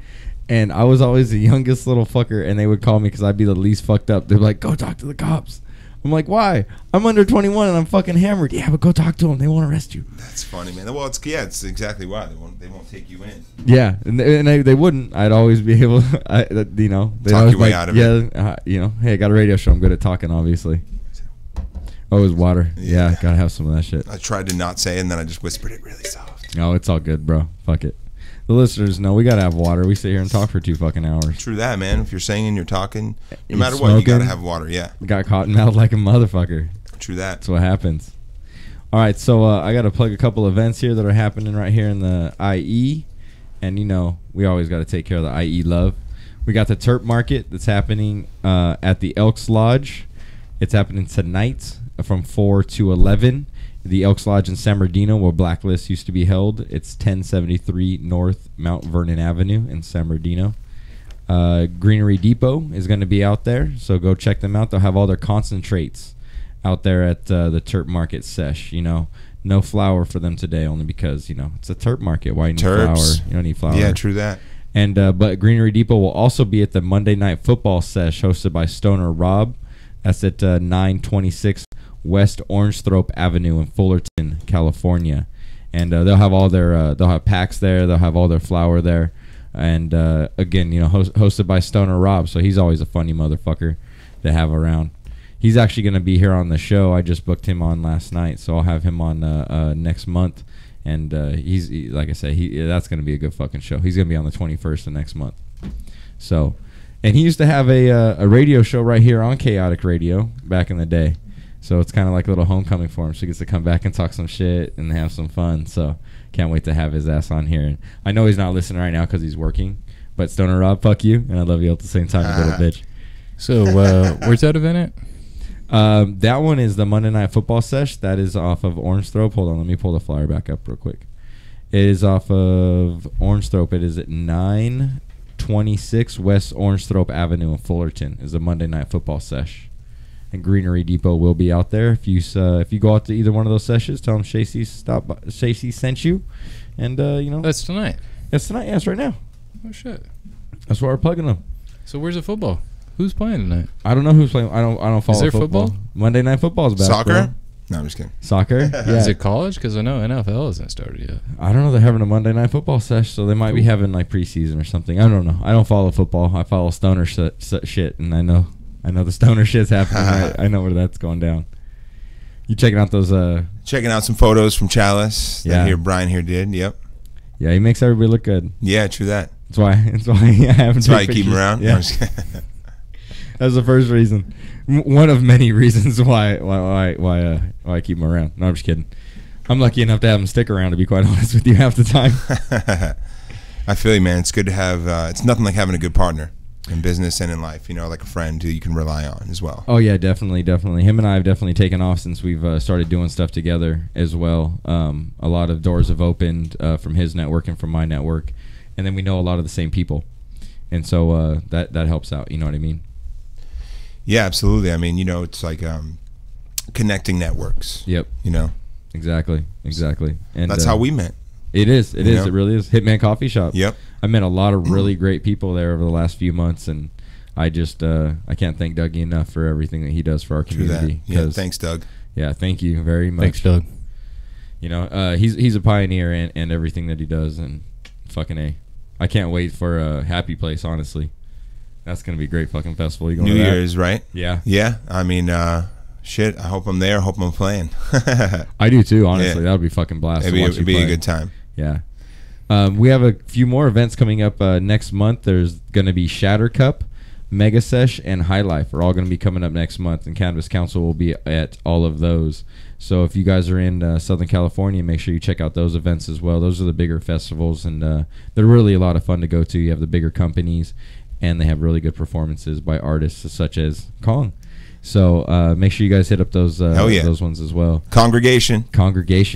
And I was always the youngest little fucker, and they would call me because I'd be the least fucked up. They're like, "Go talk to the cops." I'm like, "Why? I'm under 21 and I'm fucking hammered." Yeah, but go talk to them. They won't arrest you. That's funny, man. Well, it's exactly why they won't take you in. Yeah, and they wouldn't. I'd always be able, they talk your way out of it. Hey, I got a radio show. I'm good at talking, obviously. Oh, it was water. Yeah, gotta have some of that shit. I tried to not say it, and then I just whispered it really soft. Oh, it's all good, bro. Fuck it. The listeners know we gotta have water. We sit here and talk for 2 fucking hours. True that, man. If you're singing, you're talking, no matter what, you gotta have water. Yeah. Got caught in mouth like a motherfucker. True that. That's what happens. All right, so I gotta plug a couple events here that are happening right here in the IE, and we always gotta take care of the IE love. We got the Terp Market that's happening at the Elks Lodge. It's happening tonight from 4 to 11. The Elks Lodge in San Bernardino, where Blacklist used to be held. It's 1073 North Mount Vernon Avenue in San Bernardino. Greenery Depot is going to be out there, so go check them out. They'll have all their concentrates out there at the Terp Market sesh. No flour for them today, only because it's a Terp Market. Why you need flour? You don't need flour. Yeah, true that. And but Greenery Depot will also be at the Monday Night Football sesh hosted by Stoner Rob. That's at 926 West Orangethorpe Avenue in Fullerton, California. And they'll have all their they'll have packs there. They'll have all their flour there. And again, hosted by Stoner Rob, so he's always a funny motherfucker to have around. He's actually going to be here on the show. I just booked him on last night, so I'll have him on next month. And like I said, that's going to be a good fucking show. He's going to be on the 21st of next month. So, and he used to have a radio show right here on Kaotic Radio back in the day. So it's kind of like a little homecoming for him. So he gets to come back and talk some shit and have some fun. So can't wait to have his ass on here. And I know he's not listening right now because he's working. But Stoner Rob, fuck you, and I love you at the same time, you little bitch. So where's that event at? That one is the Monday Night Football sesh. That is off of Orangethorpe. Hold on, let me pull the flyer back up real quick. It is off of Orangethorpe. It is at 926 West Orangethorpe Avenue in Fullerton. Is the Monday Night Football sesh. And Greenery Depot will be out there. If you go out to either one of those sessions, tell them Shacy sent you. And that's tonight. It's tonight. Yeah, it's right now. Oh shit. That's why we're plugging them. So where's the football? Who's playing tonight? I don't know who's playing. I don't follow. Is there football? Monday Night Football is back. Soccer? No, I'm just kidding. Soccer? Yeah. Is it college? Because I know NFL hasn't started yet. I don't know. They're having a Monday Night Football sesh, so they might be having like preseason or something. I don't know. I don't follow football. I follow stoner shit, and I know the stoner shit's happening. I know where that's going down. You checking out those? Checking out some photos from Chalice. Yeah. That Brian here did. Yep. Yeah, he makes everybody look good. Yeah, true that. That's why I haven't. That's why you keep him around. Yeah. That's the first reason. One of many reasons why I keep him around. No, I'm just kidding. I'm lucky enough to have him stick around, to be quite honest with you, half the time. I feel you, man. It's good to have. It's nothing like having a good partner in business and in life. You know, like a friend who you can rely on as well. Oh yeah, definitely. Him and I have definitely taken off since we've started doing stuff together as well. A lot of doors have opened from his network and from my network, and then we know a lot of the same people, and so that helps out. You know what I mean? Yeah, absolutely. I mean, you know, it's like connecting networks. Yep. You know. Exactly. And that's how we met. It is. It really is. Hitman Coffee Shop. Yep. I met a lot of really great people there over the last few months, and I just I can't thank Dougie enough for everything that he does for our community. Yeah, thanks, Doug. Yeah, thank you very much. Thanks, Doug. You know, he's a pioneer and everything that he does, and fucking A. I can't wait for a Happy Place, honestly. That's going to be a great fucking festival. You going New to that? Year's, right? Yeah. Yeah. I mean, shit, I hope I'm there. I hope I'm playing. I do too, honestly. That would be fucking blast. It'd be a good time. Yeah. We have a few more events coming up next month. There's going to be Shatter Cup, Mega Sesh, and High Life are all going to be coming up next month, and Cannabis Council will be at all of those. So if you guys are in Southern California, make sure you check out those events as well. Those are the bigger festivals, and they're really a lot of fun to go to. You have the bigger companies, and they have really good performances by artists such as Kong. So make sure you guys hit up those those ones as well. Congregation,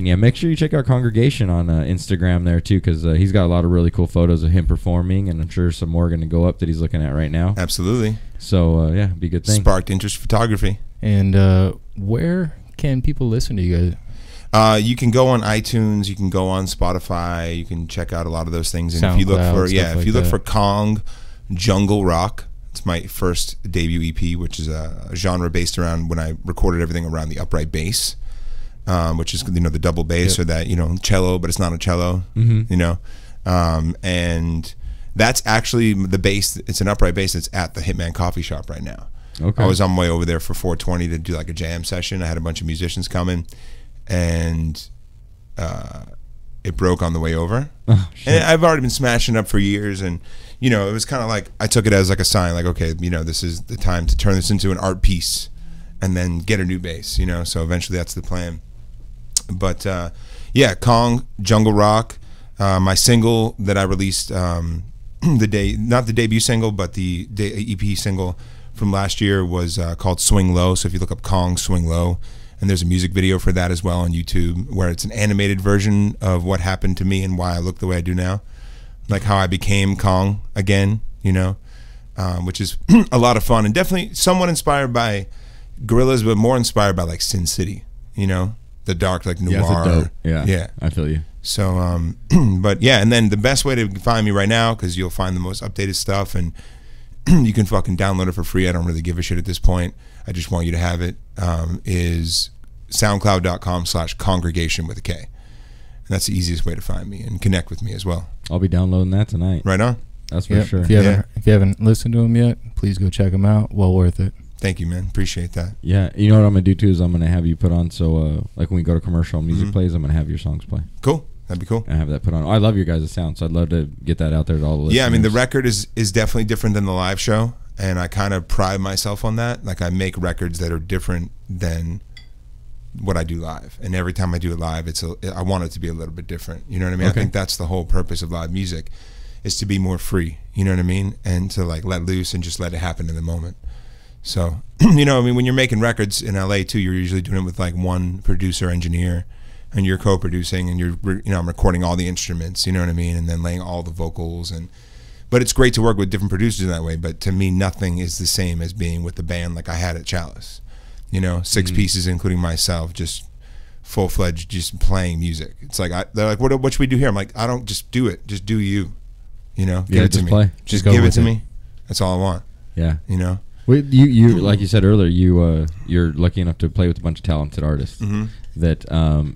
yeah. Make sure you check out Congregation on Instagram there too, because he's got a lot of really cool photos of him performing, and I'm sure some more are going to go up that he's looking at right now. Absolutely. So yeah, be a good thing. Sparked interest in photography. And where can people listen to you guys? You can go on iTunes. You can go on Spotify. You can check out a lot of those things. And SoundCloud, if you look for look for Kong Jungle Rock. It's my first debut EP, which is a genre based around when I recorded everything around the upright bass, which is the double bass, or that cello, but it's not a cello, and that's actually the bass. It's an upright bass that's at the Hitman Coffee Shop right now. Okay. I was on my way over there for 420 to do like a jam session. I had a bunch of musicians coming, and it broke on the way over. Oh, shit. And I've already been smashing up for years, and it was kind of like I took it as like a sign, like, okay, this is the time to turn this into an art piece and then get a new bass, so eventually that's the plan. But yeah, Kong Jungle Rock, my single that I released not the debut single, but the EP single from last year was called Swing Low. So if you look up Kong Swing Low, and there's a music video for that as well on YouTube, where it's an animated version of what happened to me and why I look the way I do now. Like how I became Kong again, which is a lot of fun and definitely somewhat inspired by Gorillaz, but more inspired by like Sin City, the dark, like noir. Yeah, I feel you. So, but yeah, and then the best way to find me right now, because you'll find the most updated stuff, and you can fucking download it for free. I don't really give a shit at this point. I just want you to have it. Is SoundCloud.com/congregation with a K. And that's the easiest way to find me and connect with me as well. I'll be downloading that tonight. Right on. That's for sure. If you haven't listened to them yet, please go check them out. Well worth it. Thank you, man. Appreciate that. Yeah, you know what I'm gonna do too is I'm gonna have you put on like when we go to commercial music plays, I'm gonna have your songs play. Cool. That'd be cool. I have that put on. I love your guys' sound, so I'd love to get that out there to all the listeners. Yeah, I mean the record is definitely different than the live show, and I kind of pride myself on that. Like I make records that are different than what I do live, and every time I do it live, I want it to be a little bit different. You know what I mean? Okay. I think that's the whole purpose of live music, is to be more free. You know what I mean? And to like let loose and just let it happen in the moment. So, I mean, when you're making records in LA too, you're usually doing it with like one producer engineer, and you're co-producing, and I'm recording all the instruments. You know what I mean? And then laying all the vocals but it's great to work with different producers in that way. But to me, nothing is the same as being with the band like I had at Chalice. 6 pieces, including myself, just full-fledged, just playing music. It's like they're like, what should we do here? I'm like, I don't just do it, just do you. You know, Yeah, give it to just me. play. Just go give it with to it. me. That's all I want. Yeah. You know. Well, you like you said earlier, you're lucky enough to play with a bunch of talented artists that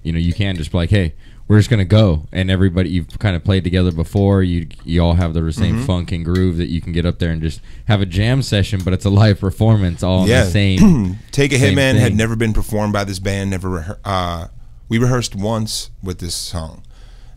you know, you can just be like, hey, we're just gonna go, and everybody you've kind of played together before. You all have the same funk and groove that you can get up there and just have a jam session, but it's a live performance all in the same. Take a same Hitman thing. had never been performed by this band. We rehearsed once with this song,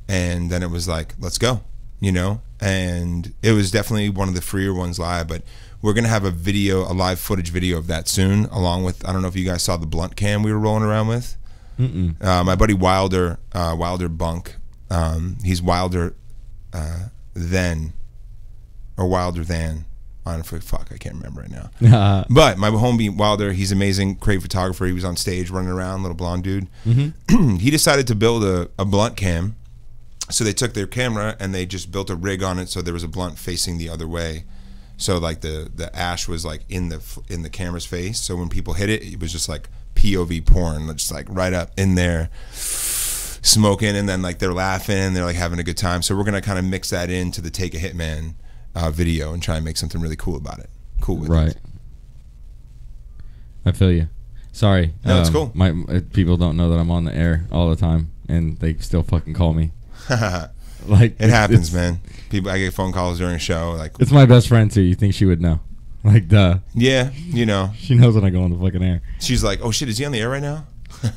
and then it was like, let's go, you know. And it was definitely one of the freer ones live, but we're gonna have a live footage video of that soon, along with, I don't know if you guys saw the blunt cam we were rolling around with. My buddy Wilder Bunk, he's Wilder than, or Wilder than, I can't remember right now. But my homie Wilder, he's amazing, great photographer. He was on stage running around, little blonde dude. He decided to build a blunt cam. So they took their camera and they just built a rig on it, so there was a blunt facing the other way. So like the ash was like in the camera's face. So when people hit it, it was just like POV porn, just like right up in there, smoking, and then like they're laughing and they're like having a good time. So we're gonna kind of mix that into the Take a Hitman video and try and make something really cool about it. Cool with it. I feel you. Sorry. No, it's cool. My people don't know that I'm on the air all the time, and they still fucking call me. Like it happens, man. I get phone calls during a show. Like, it's my best friend too. You think she would know? Like, duh. Yeah, you know. She knows when I go on the fucking air. She's like, oh shit, is he on the air right now?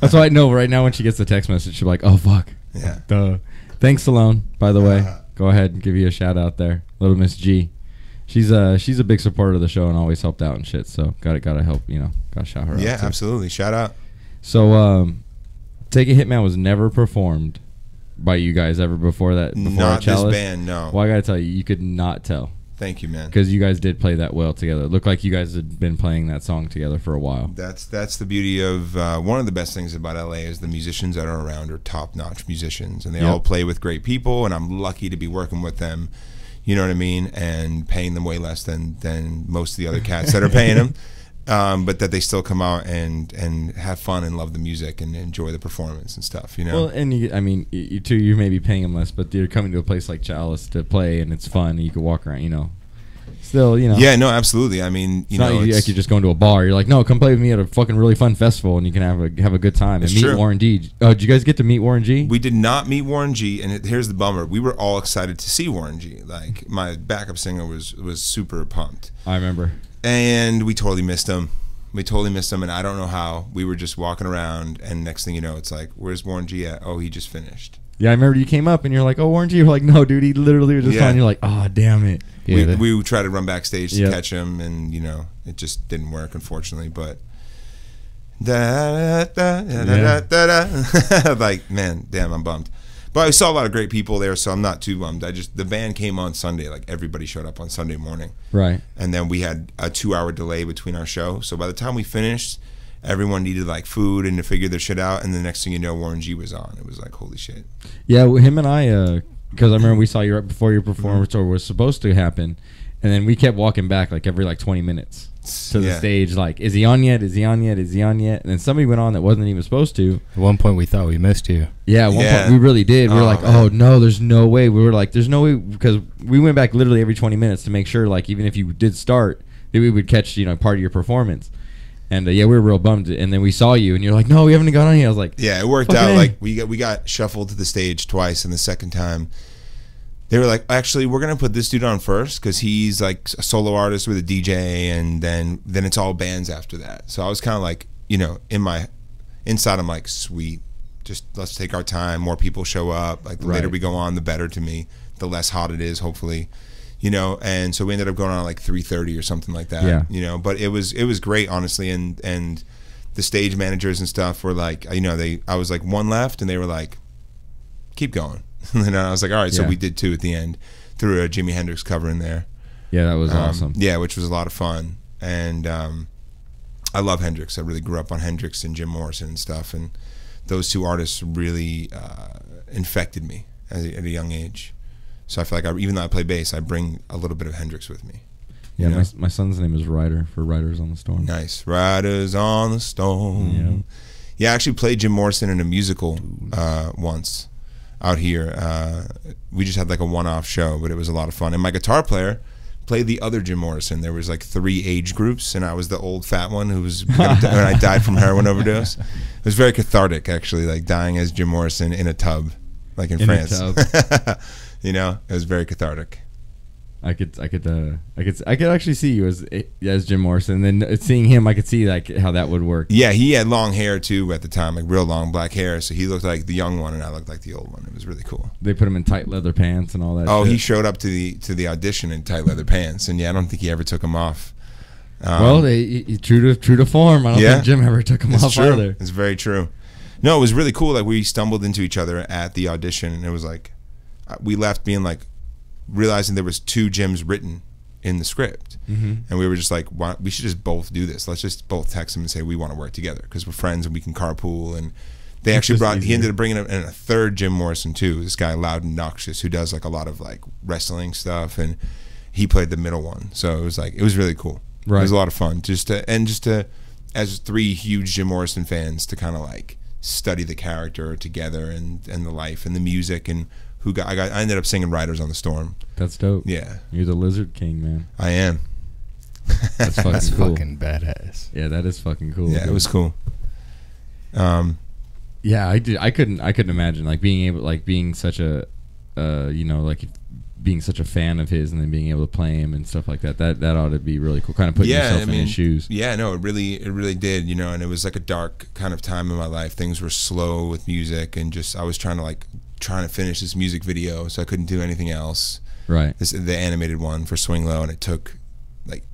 That's why I know right now when she gets the text message, she'll be like, oh fuck. Yeah. Duh. Thanks, Salone. By the way, go ahead and give you a shout out there, Little Miss G. She's a big supporter of the show and always helped out and shit. So gotta help. You know, gotta shout her out. Yeah, too. absolutely. Shout out. So, Take a Hitman was never performed by you guys ever before that? Before Not Chalice? this band, no. Well, I gotta tell you, you could not tell. Thank you, man. Because you guys did play that well together. It looked like you guys had been playing that song together for a while. That's the beauty of one of the best things about LA is the musicians that are around are top-notch musicians, and they all play with great people, and I'm lucky to be working with them. You know what I mean? And paying them way less than most of the other cats that are paying them. But that they still come out and have fun and love the music and enjoy the performance and stuff, you know? Well, and you may be paying them less, but you're coming to a place like Chalice to play, and it's fun, and you can walk around, you know. Still, you know. Yeah, no, absolutely. I mean, it's not like you're just going to a bar. You're like, no, come play with me at a fucking really fun festival, and you can have a good time. And meet true. Warren G. Did you guys get to meet Warren G? We did not meet Warren G, and here's the bummer. We were all excited to see Warren G. Like, my backup singer was super pumped. I remember. And we totally missed him. And I don't know how. We were just walking around, and next thing you know, it's like, where's Warren G at? Oh, he just finished. Yeah, I remember you came up, and you're like, oh, Warren G. You're like, no, dude, he literally was just on. You're like, oh, damn it. Yeah, we tried to run backstage to catch him, and, you know, it just didn't work, unfortunately, but... like, man, damn, I'm bummed. But I saw a lot of great people there, so I'm not too bummed. The band came on Sunday, like everybody showed up on Sunday morning. Right. And then we had a 2-hour delay between our show. So by the time we finished, everyone needed like food and to figure their shit out. And the next thing you know, Warren G was on. It was like, holy shit. Yeah, well, him and I, because I remember we saw you right before your performance or was supposed to happen. And then we kept walking back like every like 20 minutes to the stage. Like, is he on yet? Is he on yet? Is he on yet? And then somebody went on that wasn't even supposed to. At one point, we thought we missed you. Yeah, at one point we really did. We were like, man. Oh, no, there's no way. We were like, there's no way. Because we went back literally every 20 minutes to make sure, like, even if you did start, that we would catch, you know, part of your performance. And, yeah, we were real bummed. And then we saw you, and you're like, no, we haven't got on yet. I was like, yeah, it worked out. Like, we got shuffled to the stage twice, and the second time, they were like, actually, we're going to put this dude on first because he's like a solo artist with a DJ, and then it's all bands after that. So I was kind of like, you know, inside I'm like, sweet, just let's take our time. More people show up. Like the later we go on, the better to me. The less hot it is, hopefully, you know. And so we ended up going on at like 3:30 or something like that. Yeah. You know, but it was great, honestly. And the stage managers and stuff were like, you know, I was like one left, and they were like, keep going. And I was like, all right, so we did 2 at the end. Threw a Jimi Hendrix cover in there. Yeah, that was awesome. Yeah, which was a lot of fun. And I love Hendrix. I really grew up on Hendrix and Jim Morrison and stuff. And those 2 artists really infected me at a young age. So I feel like even though I play bass, I bring a little bit of Hendrix with me. Yeah, my son's name is Ryder for Riders on the Storm. Nice. Riders on the Storm. Yeah, I actually played Jim Morrison in a musical once. out here. We just had like a one-off show, but it was a lot of fun. And my guitar player played the other Jim Morrison. There was like 3 age groups, and I was the old fat one who was when I died from heroin overdose. It was very cathartic, actually, like dying as Jim Morrison in a tub, like in France. You know, it was very cathartic. I could actually see you as Jim Morrison. And then seeing him, I could see like how that would work. Yeah, he had long hair too at the time, like real long black hair. So he looked like the young one, and I looked like the old one. It was really cool. They put him in tight leather pants and all that. Oh, shit. he showed up to the audition in tight leather pants, and yeah, I don't think he ever took them off. Well, true to form. I don't think Jim ever took them off either. It's very true. No, it was really cool. Like we stumbled into each other at the audition, and it was like we left being like realizing there was 2 Jims written in the script, and we were just like, we should just both do this. Let's just both text him and say we want to work together because we're friends and we can carpool. And they actually he ended up bringing in a 3rd Jim Morrison too, this guy Loud and Noxious, who does like a lot of like wrestling stuff, and he played the middle one. So it was really cool. Right. It was a lot of fun just to as 3 huge Jim Morrison fans to kind of like study the character together and the life and the music, and I ended up singing Riders on the Storm. That's dope. Yeah. You're the Lizard King, man. I am. That's fucking That's cool. fucking badass. Yeah, that is fucking cool. Yeah, dude. it was cool. Yeah, I couldn't imagine like being able, like being such a like being such a fan of his and then being able to play him and stuff like that. That ought to be really cool. Kind of putting yourself in his shoes. Yeah, no, it really did, you know, and it was like a dark kind of time in my life. Things were slow with music, and just I was trying to finish this music video, so I couldn't do anything else. Right. The animated one for Swing Low, and it took like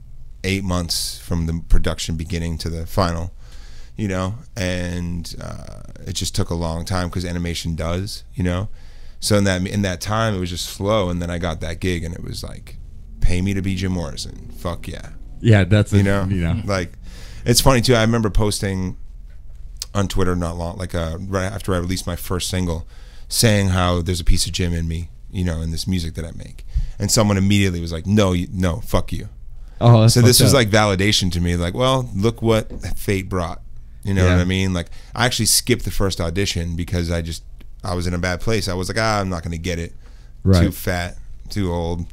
8 months from the production beginning to the final, you know, and it just took a long time because animation does, you know. So in that time, it was just slow, and then I got that gig, and it was like, pay me to be Jim Morrison. Fuck yeah. Yeah, that's you know. Like, it's funny too. I remember posting on Twitter not long, like right after I released my first single, saying how there's a piece of Jim in me, you know, in this music that I make, and someone immediately was like, no, fuck you. Oh, that's so this was up. like validation to me. Like, well, look what fate brought. You know what I mean? Like, I actually skipped the first audition because I was in a bad place. I was like, I'm not going to get it. Right. Too fat, too old.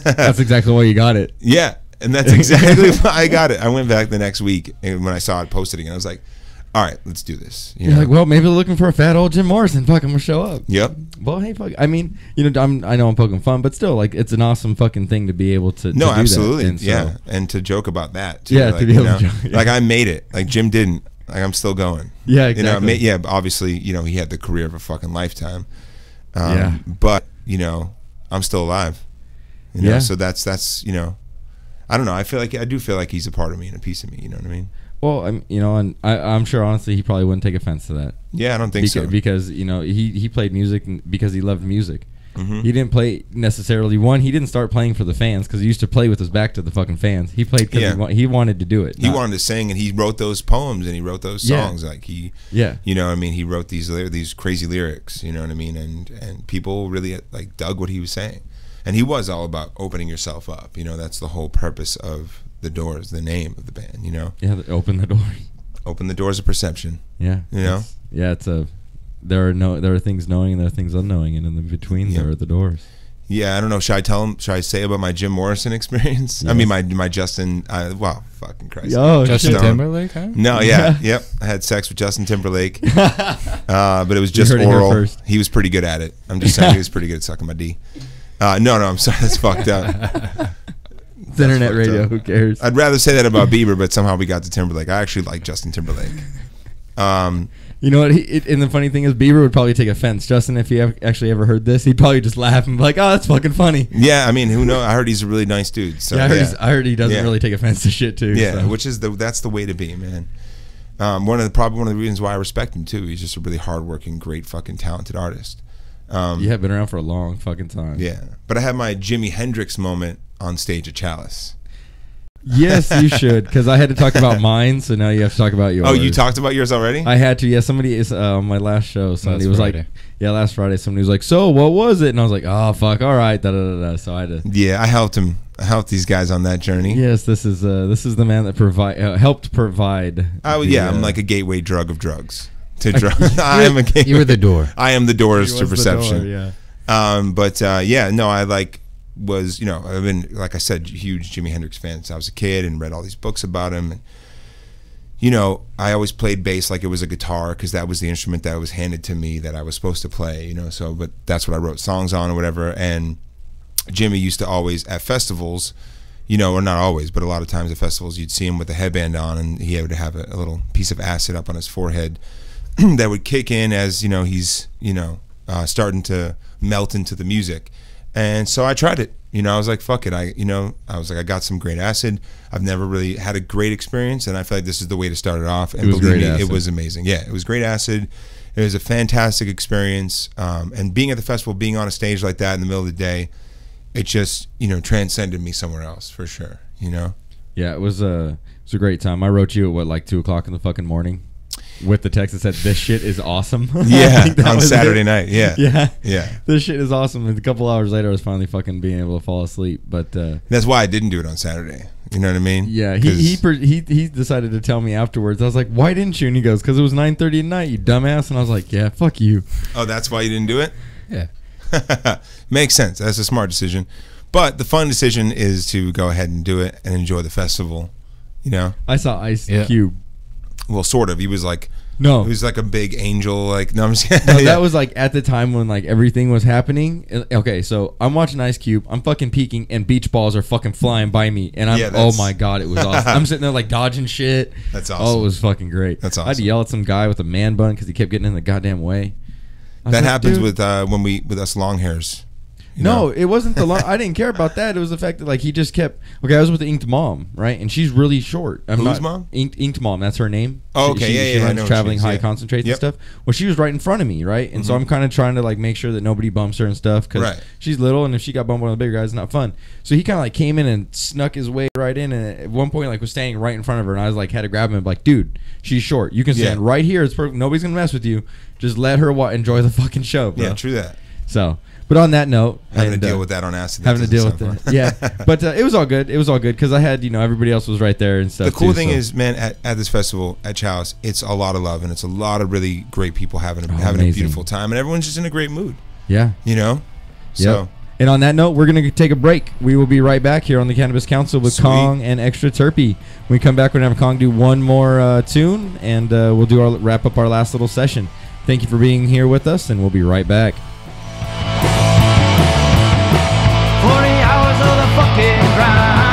That's exactly why you got it. Yeah, and that's exactly why I got it. I went back the next week, and when I saw it posted again, I was like, all right, let's do this. You're like, well, maybe they're looking for a fat old Jim Morrison. Fuck, I'm going to show up. Yep. Well, hey, fuck. I mean, you know, I know I'm poking fun, but still, like, it's an awesome fucking thing to be able to No, do absolutely. that. And so, yeah, and to joke about that, too. Yeah, like, to be able to joke. Yeah. Like, I made it. Like, Jim didn't. Like, I'm still going. Yeah, exactly. You know, obviously, you know, he had the career of a fucking lifetime. Yeah. But, you know, I'm still alive. You know? So that's, you know, I don't know. I do feel like he's a part of me and a piece of me. You know what I mean? Well, you know, and I'm sure, honestly, he probably wouldn't take offense to that. Yeah, I don't think so. Because, you know, he played music because he loved music. Mm-hmm. He didn't play necessarily. He didn't start playing for the fans because he used to play with his back to the fucking fans. He played because he wanted to do it. He wanted to sing, and he wrote those poems, and he wrote those songs. Like you know what I mean? He wrote these crazy lyrics, you know what I mean? And people really like dug what he was saying. And he was all about opening yourself up. You know, that's the whole purpose of The Doors, the name of the band, you know? Yeah, open the door. Open the doors of perception. Yeah. You know? There are things knowing and there are things unknowing, and in the between there are the doors. Yeah, I don't know. Should I say about my Jim Morrison experience? Yes. I mean, my Justin. Wow, fucking Christ. Justin Timberlake, huh? No, yep. I had sex with Justin Timberlake, but it was just oral. He was pretty good at it. I'm just saying he was pretty good at sucking my D. No, I'm sorry. That's fucked up. It's internet radio. Up. Who cares? I'd rather say that about Bieber, but somehow we got to Timberlake. I actually like Justin Timberlake. You know what? And the funny thing is, Bieber would probably take offense. Justin, if he actually ever heard this, he'd probably just laugh and be like, "Oh, that's fucking funny." Yeah, I mean, who knows? I heard he's a really nice dude. So, I heard he doesn't really take offense to shit too. Yeah, so. which is that's the way to be, man. One of the reasons why I respect him too. He's just a really hardworking, great, fucking talented artist. Been around for a long fucking time. Yeah, but I had my Jimi Hendrix moment on stage at Chalice. Yes, you should, because I had to talk about mine, so now you have to talk about yours. Oh, you talked about yours already? I had to. Yeah, somebody is on my last show. Somebody was Friday. like, "Yeah, last Friday." Somebody was like, "So, what was it?" And I was like, "Oh, fuck, all right." Da, da, da, da. So I had to. Yeah, I helped him. I helped these guys on that journey. Yes, this is the man that helped provide. I'm like a gateway drug of drugs. to drugs. I am a gamer. You were the door. I am the doors to perception. Door, yeah. Yeah, no, I like was, I've been, like I said, huge Jimi Hendrix fan since I was a kid and read all these books about him. And, I always played bass like it was a guitar because that was the instrument that was handed to me that I was supposed to play, so, but that's what I wrote songs on or whatever. And Jimmy used to always, at festivals, or not always, but a lot of times at festivals, you'd see him with a headband on and he would have a little piece of acid up on his forehead that would kick in as, he's, starting to melt into the music. And so I tried it. I was like, fuck it. I was like, I got some great acid. I've never really had a great experience, and I feel like this is the way to start it off. And believe me, it was amazing. Yeah, it was great acid. It was a fantastic experience. And being at the festival, being on a stage like that in the middle of the day, it just, transcended me somewhere else for sure. Yeah, it was a great time. I wrote you at like 2:00 in the fucking morning with the text that said, "This shit is awesome." Yeah, on Saturday night. Yeah. This shit is awesome. And a couple hours later, I was finally fucking being able to fall asleep. But that's why I didn't do it on Saturday. You know what I mean? Yeah. He decided to tell me afterwards. I was like, "Why didn't you?" And he goes, "Because it was 9:30 at night, you dumbass." And I was like, "Yeah, fuck you." Oh, that's why you didn't do it? Yeah. Makes sense. That's a smart decision. But the fun decision is to go ahead and do it and enjoy the festival. I saw Ice Cube. Well, sort of. He was like, no, he was like a big angel. Like, no, I'm just kidding. No, that was like at the time when like everything was happening. Okay, so I'm watching Ice Cube. I'm fucking peeking, and beach balls are fucking flying by me, and I'm oh my god, it was awesome. I'm sitting there like dodging shit. That's awesome. Oh, it was fucking great. That's awesome. I had to yell at some guy with a man bun because he kept getting in the goddamn way. That happens with with us long hairs. No, it wasn't the long. I didn't care about that. It was the fact that like he just kept. Okay, I was with the Inked Mom, right, and she's really short. Whose mom? Inked Mom. That's her name. Oh, okay, she runs traveling high concentrates and stuff. Well, she was right in front of me, right, and so I'm kind of trying to like make sure that nobody bumps her and stuff because she's little, and if she got bumped by one of the bigger guys, it's not fun. So he kind of like came in and snuck his way right in, and at one point like was standing right in front of her, and I was like had to grab him and be like, dude, she's short. You can stand right here. It's perfect. Nobody's gonna mess with you. Just let her enjoy the fucking show, bro. Yeah, true that. So. But on that note, having to deal with that on acid, having to deal with that, yeah. But it was all good. It was all good because I had everybody else was right there and stuff. The cool thing is, man, at this festival at Chalice, it's a lot of love and it's a lot of really great people having a beautiful time, and everyone's just in a great mood. Yeah, So. And on that note, we're gonna take a break. We will be right back here on the Cannabis Council with Kong and Extra Terpy. When we come back, we're gonna have Kong do one more tune, and we'll wrap up our last little session. Thank you for being here with us, and we'll be right back. 40 hours of the fucking grind.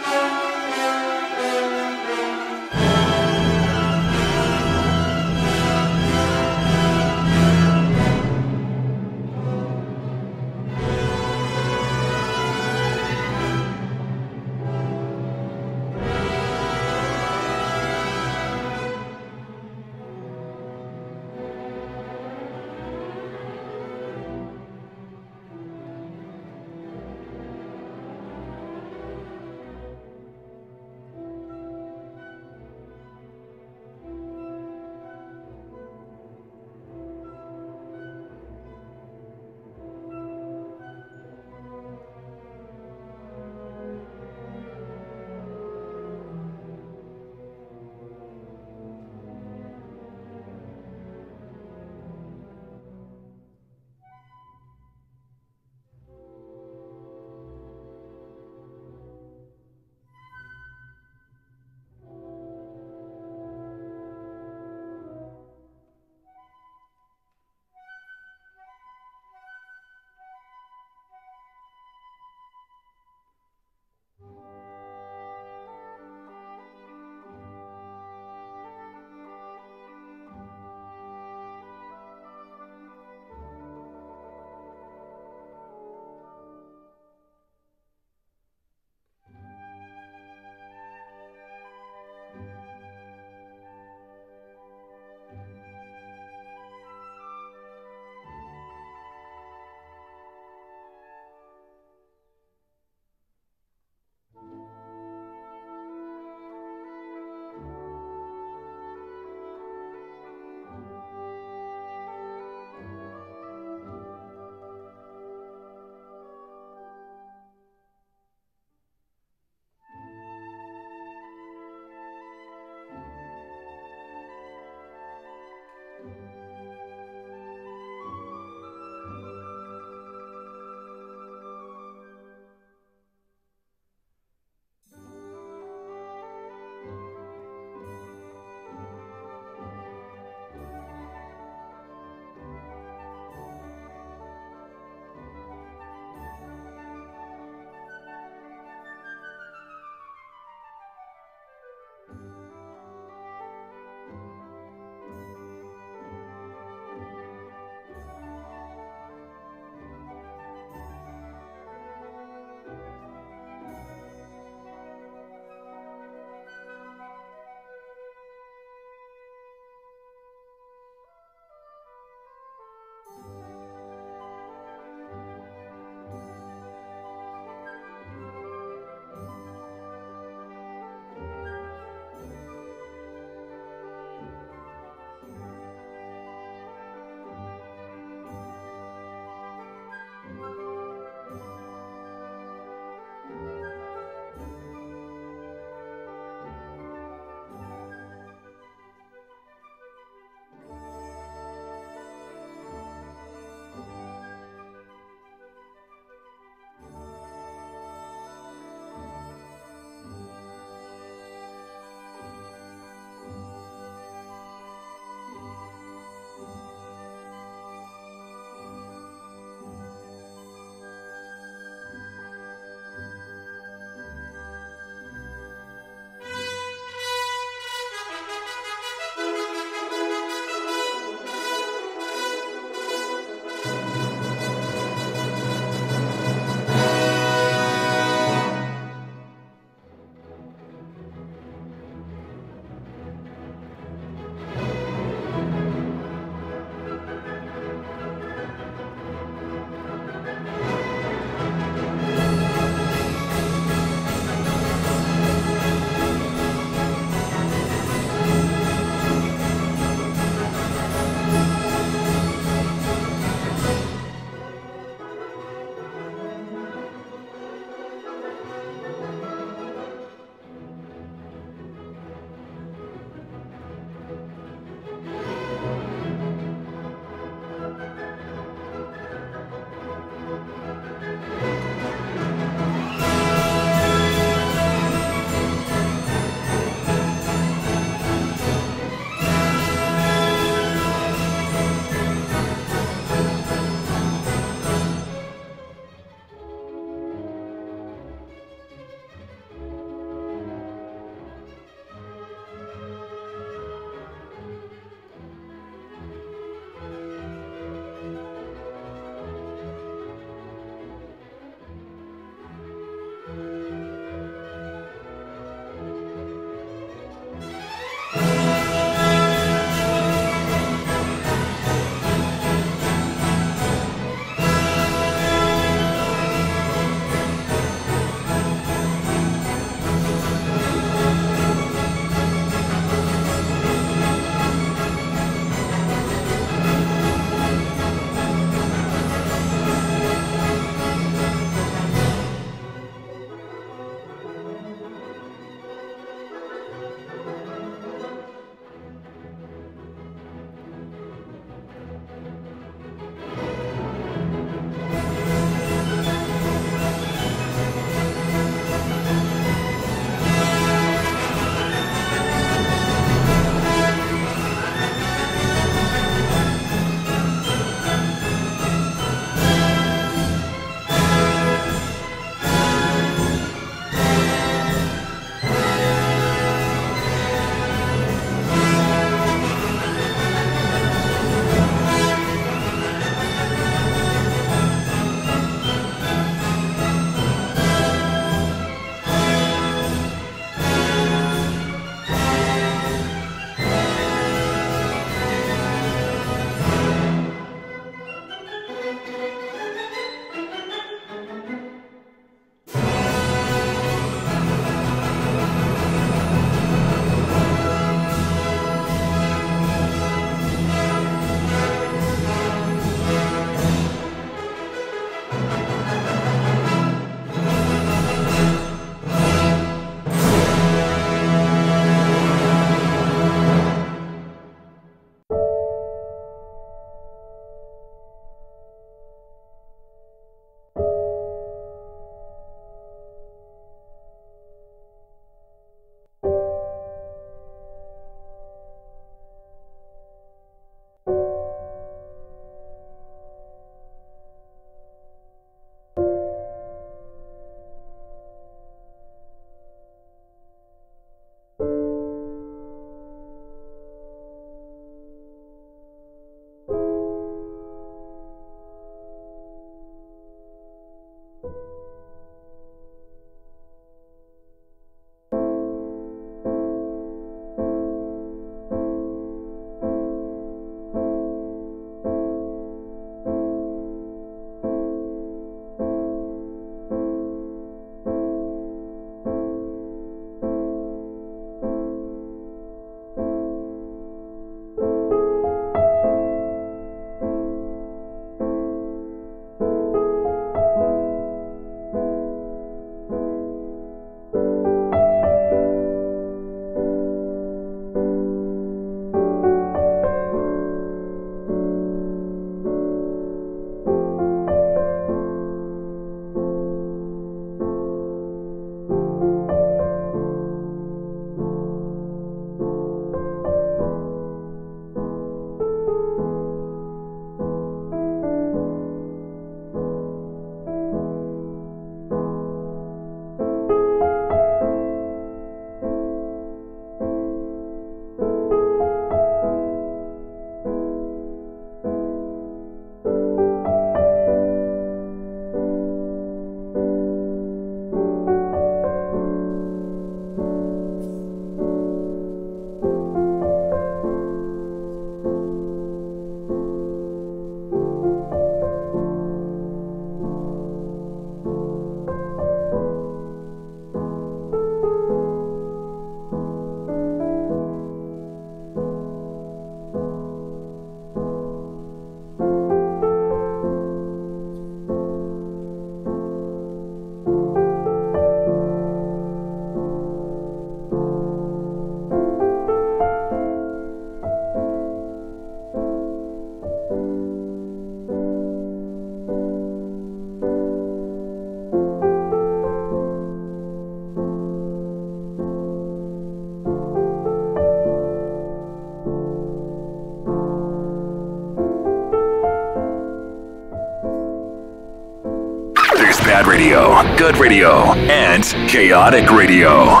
Bad radio, good radio, and chaotic radio.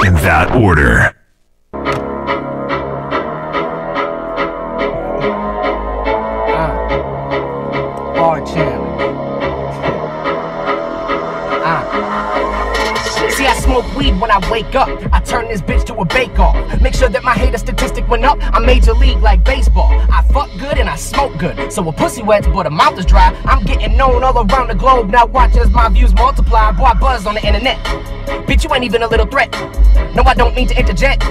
In that order. Hard challenge. See, I smoke weed when I wake up. I turn this bitch to a bake-off. Make sure that my hater statistic went up. I'm major league like baseball. I fuck good and I smoke good. So a pussy wet but a mouth is dry. I'm getting known all around the globe. Now watch as my views multiply. Boy, I buzz on the internet. Bitch, you ain't even a little threat. No, I don't mean to interject,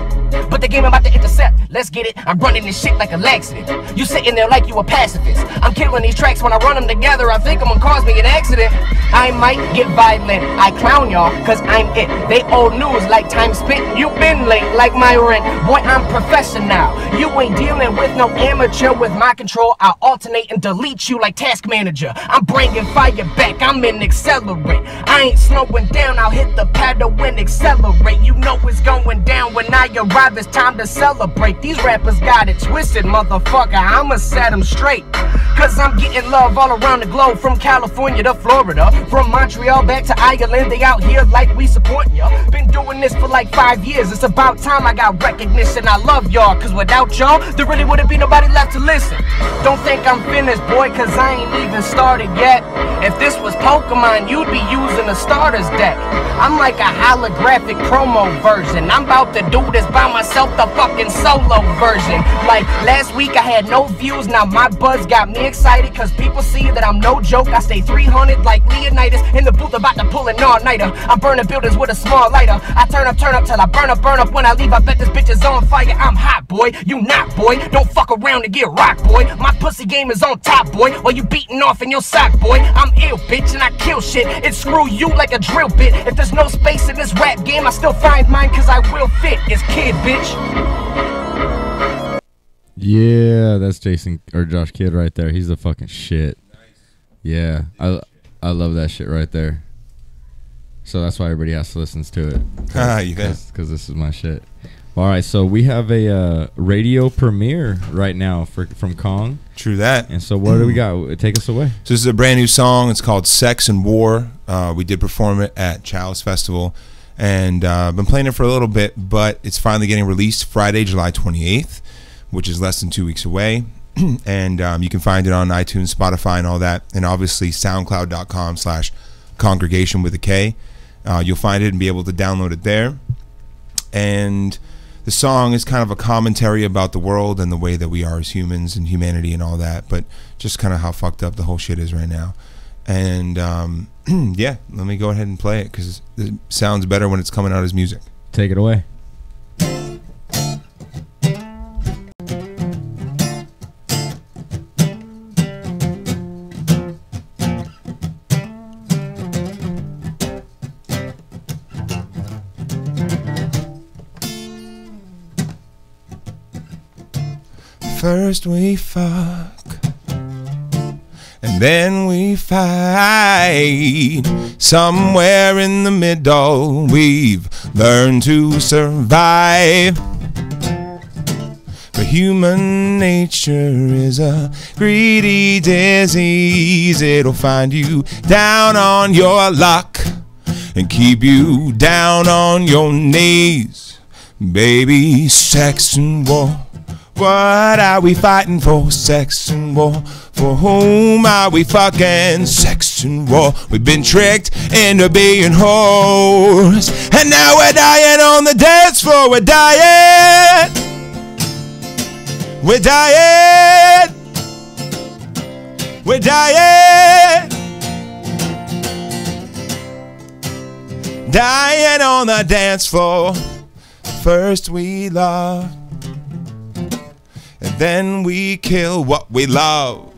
but the game about to intercept. Let's get it. I'm running this shit like a laxative. You sitting there like you a pacifist. I'm killing these tracks when I run them together. I think I'm gonna cause me an accident. I might get violent. I clown y'all cause I'm it. They old news like time spent. You been late like my rent. Boy, I'm professional. You ain't dealing with no amateur. With my control, I'll alternate and delete you like task manager. I'm bringing fire back. I'm in accelerate. I ain't slowing down. I'll hit the pedal and accelerate. You know it's going down when I arrive. It's time to celebrate. These rappers got it twisted, motherfucker. I'ma set them straight. Cause I'm getting love all around the globe. From California to Florida, from Montreal back to Ireland. They out here like we support ya. Been doing this for like 5 years. It's about time I got recognition. I love y'all, cause without y'all, there really wouldn't be nobody left to listen. Don't think I'm finished, boy, cause I ain't even started yet. If this was Pokemon, you'd be using a starter's deck. I'm like a holographic promo version. I'm about to do this by myself, the fucking solo version. Like last week I had no views, now my buzz got me excited. Cause people see that I'm no joke. I stay 300 like Leonidas in the booth about to pull an all-nighter. I'm burning buildings with a small lighter. I turn up till I burn up. When I leave I bet this bitch is on fire. I'm hot, boy, you not, boy. Don't fuck around and get rocked, boy. My pussy game is on top, boy, while you beating off in your sock, boy. I'm ill, bitch, and I kill shit. It screw you like a drill bit. If there's no space in this rap game, I still find mine cause I will fit. It's Kid, bitch. Yeah, that's Jason or Josh Kidd right there. He's the fucking shit. Yeah, I love that shit right there. So that's why everybody has to listen to it. Because this is my shit. All right, so we have a radio premiere right now from Kong. True that. And so what do we got? Take us away. So this is a brand new song. It's called Sex and War. We did perform it at Chalice Festival. And been playing it for a little bit, but it's finally getting released Friday, July 28th, which is less than 2 weeks away. And you can find it on iTunes, Spotify, and all that. And obviously SoundCloud.com/Kong Congregation with a K. You'll find it and be able to download it there. And the song is kind of a commentary about the world and the way that we are as humans and humanity and all that, but just kind of how fucked up the whole shit is right now. And yeah, let me go ahead and play it because it sounds better when it's coming out as music. Take it away. First we fuck, and then we fight. Somewhere in the middle, we've learned to survive. But human nature is a greedy disease. It'll find you down on your luck and keep you down on your knees. Baby, sex and war. What are we fighting for? Sex and war. For whom are we fucking? Sex and war. We've been tricked into being whores, and now we're dying on the dance floor. We're dying. We're dying. We're dying. Dying on the dance floor. First we love, and then we kill what we love.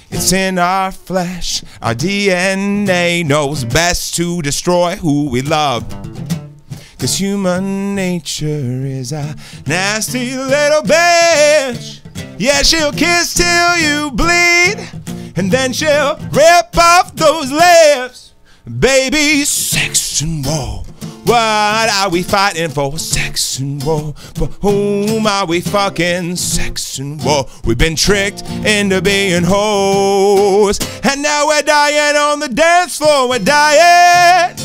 It's in our flesh. Our DNA knows best to destroy who we love. 'Cause human nature is a nasty little bitch. Yeah, she'll kiss till you bleed, and then she'll rip off those lips. Baby, sex and war. What are we fighting for? Sex and war. For whom are we fucking? Sex and war. We've been tricked into being hoes, and now we're dying on the dance floor. We're dying.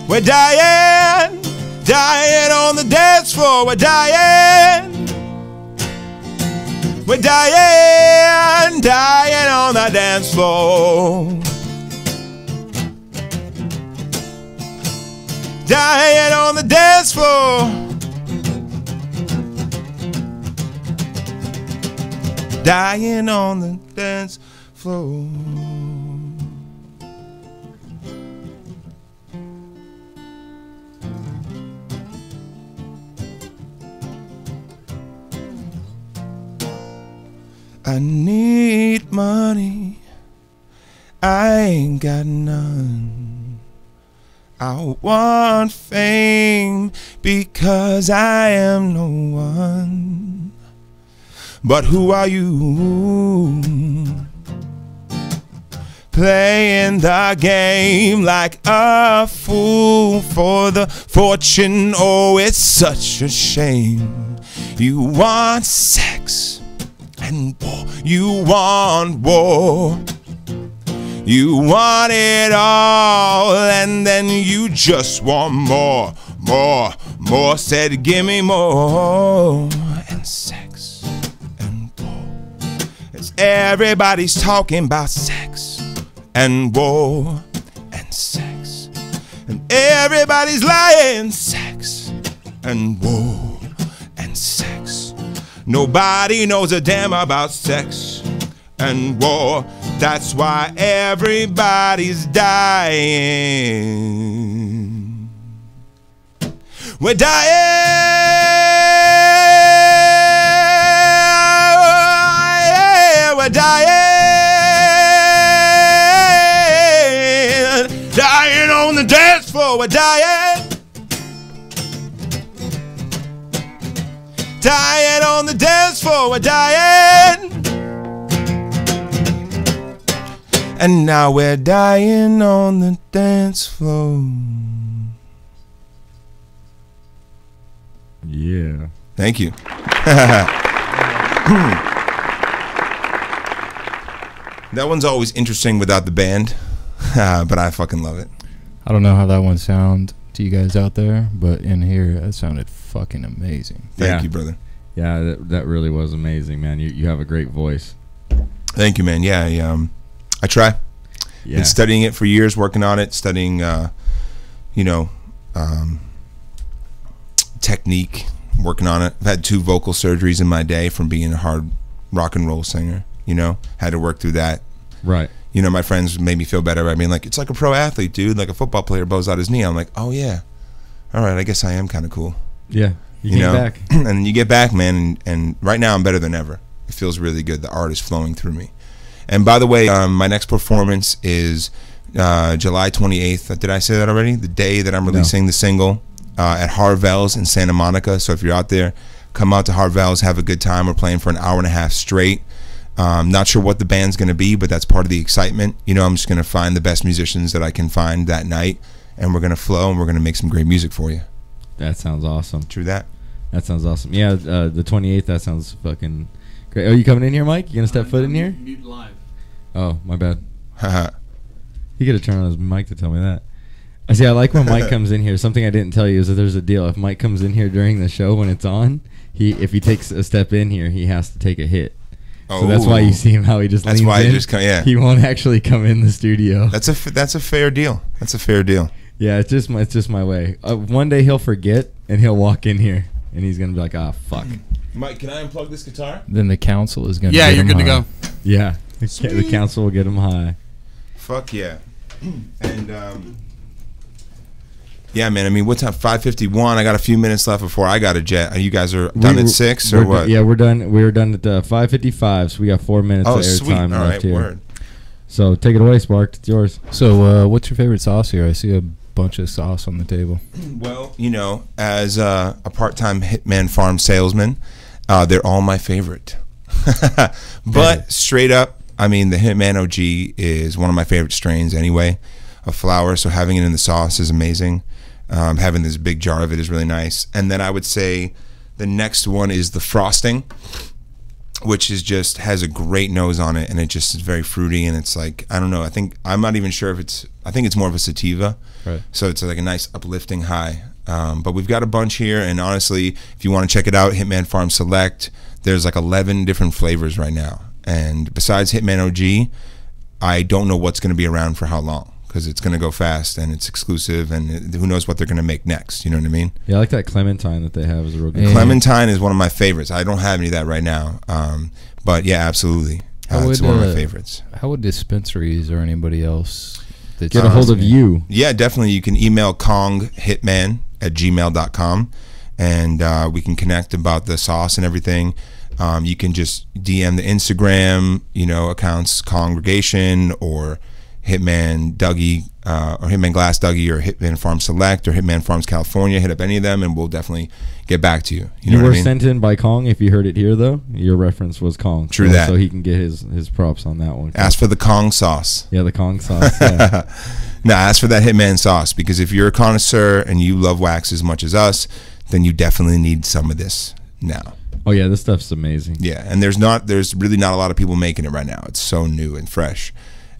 We're dying. Dying on the dance floor. We're dying. We're dying. Dying on the dance floor. Dying on the dance floor. Dying on the dance floor. I need money, I ain't got none. I want fame because I am no one. But who are you? Playing the game like a fool for the fortune. Oh, it's such a shame. You want sex and war. You want war. You want it all, and then you just want more, more, more. Said, give me more. And sex and war. As everybody's talking about sex and war and sex, and everybody's lying. Sex and war and sex. Nobody knows a damn about sex and war. That's why everybody's dying. We're dying. We're dying. Dying on the dance floor. We're dying. Dying on the dance floor. We're dying. And now we're dying on the dance floor. Yeah. Thank you. That one's always interesting without the band, but I fucking love it. I don't know how that one sounds to you guys out there, but in here, that sounded fucking amazing. Thank you, brother. Yeah, that really was amazing, man. You have a great voice. Thank you, man. Yeah, I try. Been studying it for years, working on it, studying, technique, working on it. I've had 2 vocal surgeries in my day from being a hard rock and roll singer, had to work through that. Right. My friends made me feel better by being like, it's like a pro athlete, dude, like a football player blows out his knee. I'm like, oh yeah, all right, I guess I am kind of cool. Yeah, you get back. And then you get back, man, and right now I'm better than ever. It feels really good. The art is flowing through me. And by the way, my next performance is July 28th. Did I say that already? The day that I'm releasing the single at Harvell's in Santa Monica. So if you're out there, come out to Harvell's, have a good time. We're playing for an hour and a half straight. Not sure what the band's going to be, but that's part of the excitement. I'm just going to find the best musicians that I can find that night, and we're going to flow, and we're going to make some great music for you. That sounds awesome. True that. That sounds awesome. Yeah, the 28th, that sounds fucking great. Are you coming in here, Mike? You going to step foot in here? Mute live. Oh, my bad. He could have turned on his mic to tell me that. I see. I like when Mike comes in here. Something I didn't tell you is that there's a deal. If Mike comes in here during the show when it's on, if he takes a step in here, he has to take a hit. So that's why you see him how he just leans in. That's why he just He won't actually come in the studio. That's a fair deal. That's a fair deal. Yeah, it's just my way. One day he'll forget and he'll walk in here and he's gonna be like, fuck. Mike, can I unplug this guitar? Then the council is gonna. Yeah, you're good to go. Yeah, the council will get him high. Fuck yeah. And yeah, man. I mean, what time? 5:51. I got a few minutes left before I got a jet. You guys are done at 6 or what? Yeah, we're done. We're done at 5:55. So we got 4 minutes of airtime left here. Word. So take it away, Spark. It's yours. So what's your favorite sauce here? I see a bunch of sauce on the table. Well, as a part-time Hitman Farm salesman, they're all my favorite. But straight up, I mean, the Hitman OG is one of my favorite strains anyway of flower. So having it in the sauce is amazing. Having this big jar of it is really nice. And then I would say the next one is the frosting, which is just has a great nose on it, and it just is very fruity, and it's like, I don't know, I'm not even sure if I think it's more of a sativa. Right. So it's like a nice uplifting high. But we've got a bunch here, and honestly, if you want to check it out, Hitman Farm Select, there's like 11 different flavors right now. And besides Hitman OG, I don't know what's going to be around for how long, because it's going to go fast and it's exclusive, and who knows what they're going to make next. You know what I mean? Yeah, I like that clementine that they have is a real good. Clementine is one of my favorites. I don't have any of that right now, but yeah, absolutely, it's one of my favorites. How would dispensaries or anybody else get a hold of you? Yeah, definitely. You can email konghitman@gmail.com, and we can connect about the sauce and everything. You can just DM the Instagram, accounts Congregation or Hitman Dougie, or Hitman Glass Dougie, or Hitman Farm Select, or Hitman Farms California. Hit up any of them, and we'll definitely get back to you. You know were sent in by Kong. If you heard it here, though, your reference was Kong. True that. So he can get his props on that one. Ask for the Kong sauce. Yeah, the Kong sauce. Yeah. No, ask for that Hitman sauce, because if you're a connoisseur and you love wax as much as us, then you definitely need some of this now. Oh yeah, this stuff's amazing. Yeah, and there's really not a lot of people making it right now. It's so new and fresh.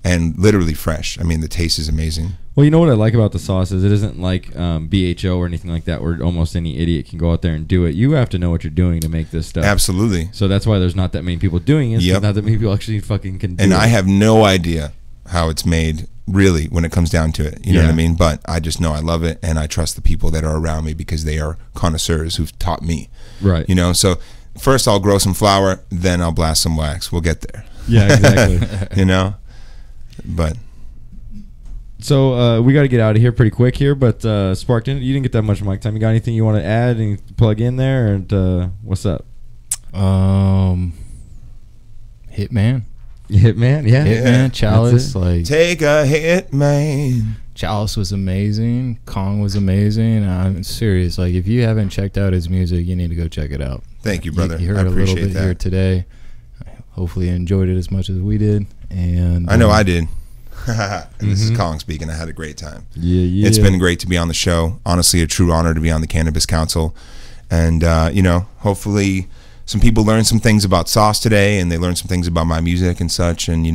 And literally fresh. I mean, the taste is amazing. Well, you know what I like about the sauce is it isn't like BHO or anything like that where almost any idiot can go out there and do it. You have to know what you're doing to make this stuff. Absolutely. So that's why there's not that many people doing it. Yep. Not that many people actually fucking can do it. And I have no idea how it's made, really, when it comes down to it. You know what I mean? But I just know I love it, and I trust the people that are around me because they are connoisseurs who've taught me. Right. So first I'll grow some flower, then I'll blast some wax. We'll get there. Yeah, exactly. But so we got to get out of here pretty quick here. But Spark, you didn't get that much mic time. You got anything you want to add and plug in there? And what's up? Hitman, yeah. Hitman, Chalice, like take a hit, man. Chalice was amazing. Kong was amazing. I'm serious. Like, if you haven't checked out his music, you need to go check it out. Thank you, brother. You heard a little bit here today. Hopefully you enjoyed it as much as we did. And I know I did. And this is Kong speaking. I had a great time. Yeah. It's been great to be on the show. Honestly, a true honor to be on the Cannabis Council. And, hopefully some people learn some things about sauce today, and they learn some things about my music and such. And,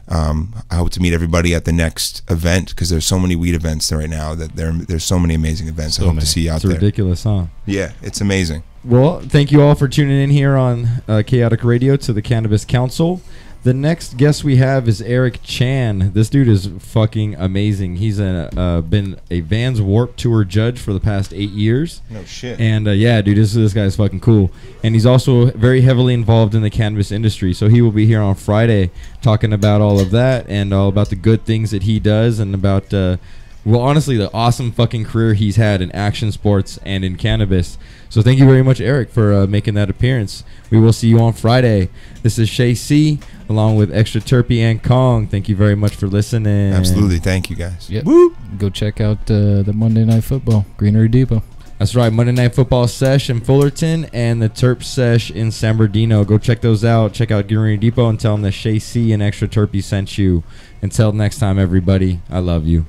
I hope to meet everybody at the next event, because there's so many weed events right now that there's so many amazing events. I hope to see you out there. It's ridiculous, huh? Yeah, it's amazing. Well, thank you all for tuning in here on Kaotic Radio to the Cannabis Council. The next guest we have is Eric Chan. This dude is fucking amazing. He's been a Vans Warped Tour judge for the past 8 years. No shit. And yeah, dude, this guy's fucking cool. And he's also very heavily involved in the cannabis industry. So he will be here on Friday talking about all of that and all about the good things that he does and about, well, honestly, the awesome fucking career he's had in action sports and in cannabis. So thank you very much, Eric, for making that appearance. We will see you on Friday. This is Shay C, along with Extra Terpy and Kong. Thank you very much for listening. Absolutely. Thank you, guys. Yep. Woo! Go check out the Monday Night Football, Greenery Depot. That's right, Monday Night Football Sesh in Fullerton and the Terp Sesh in San Bernardino. Go check those out. Check out Greenery Depot and tell them that Shay C and Extra Terpy sent you. Until next time, everybody, I love you.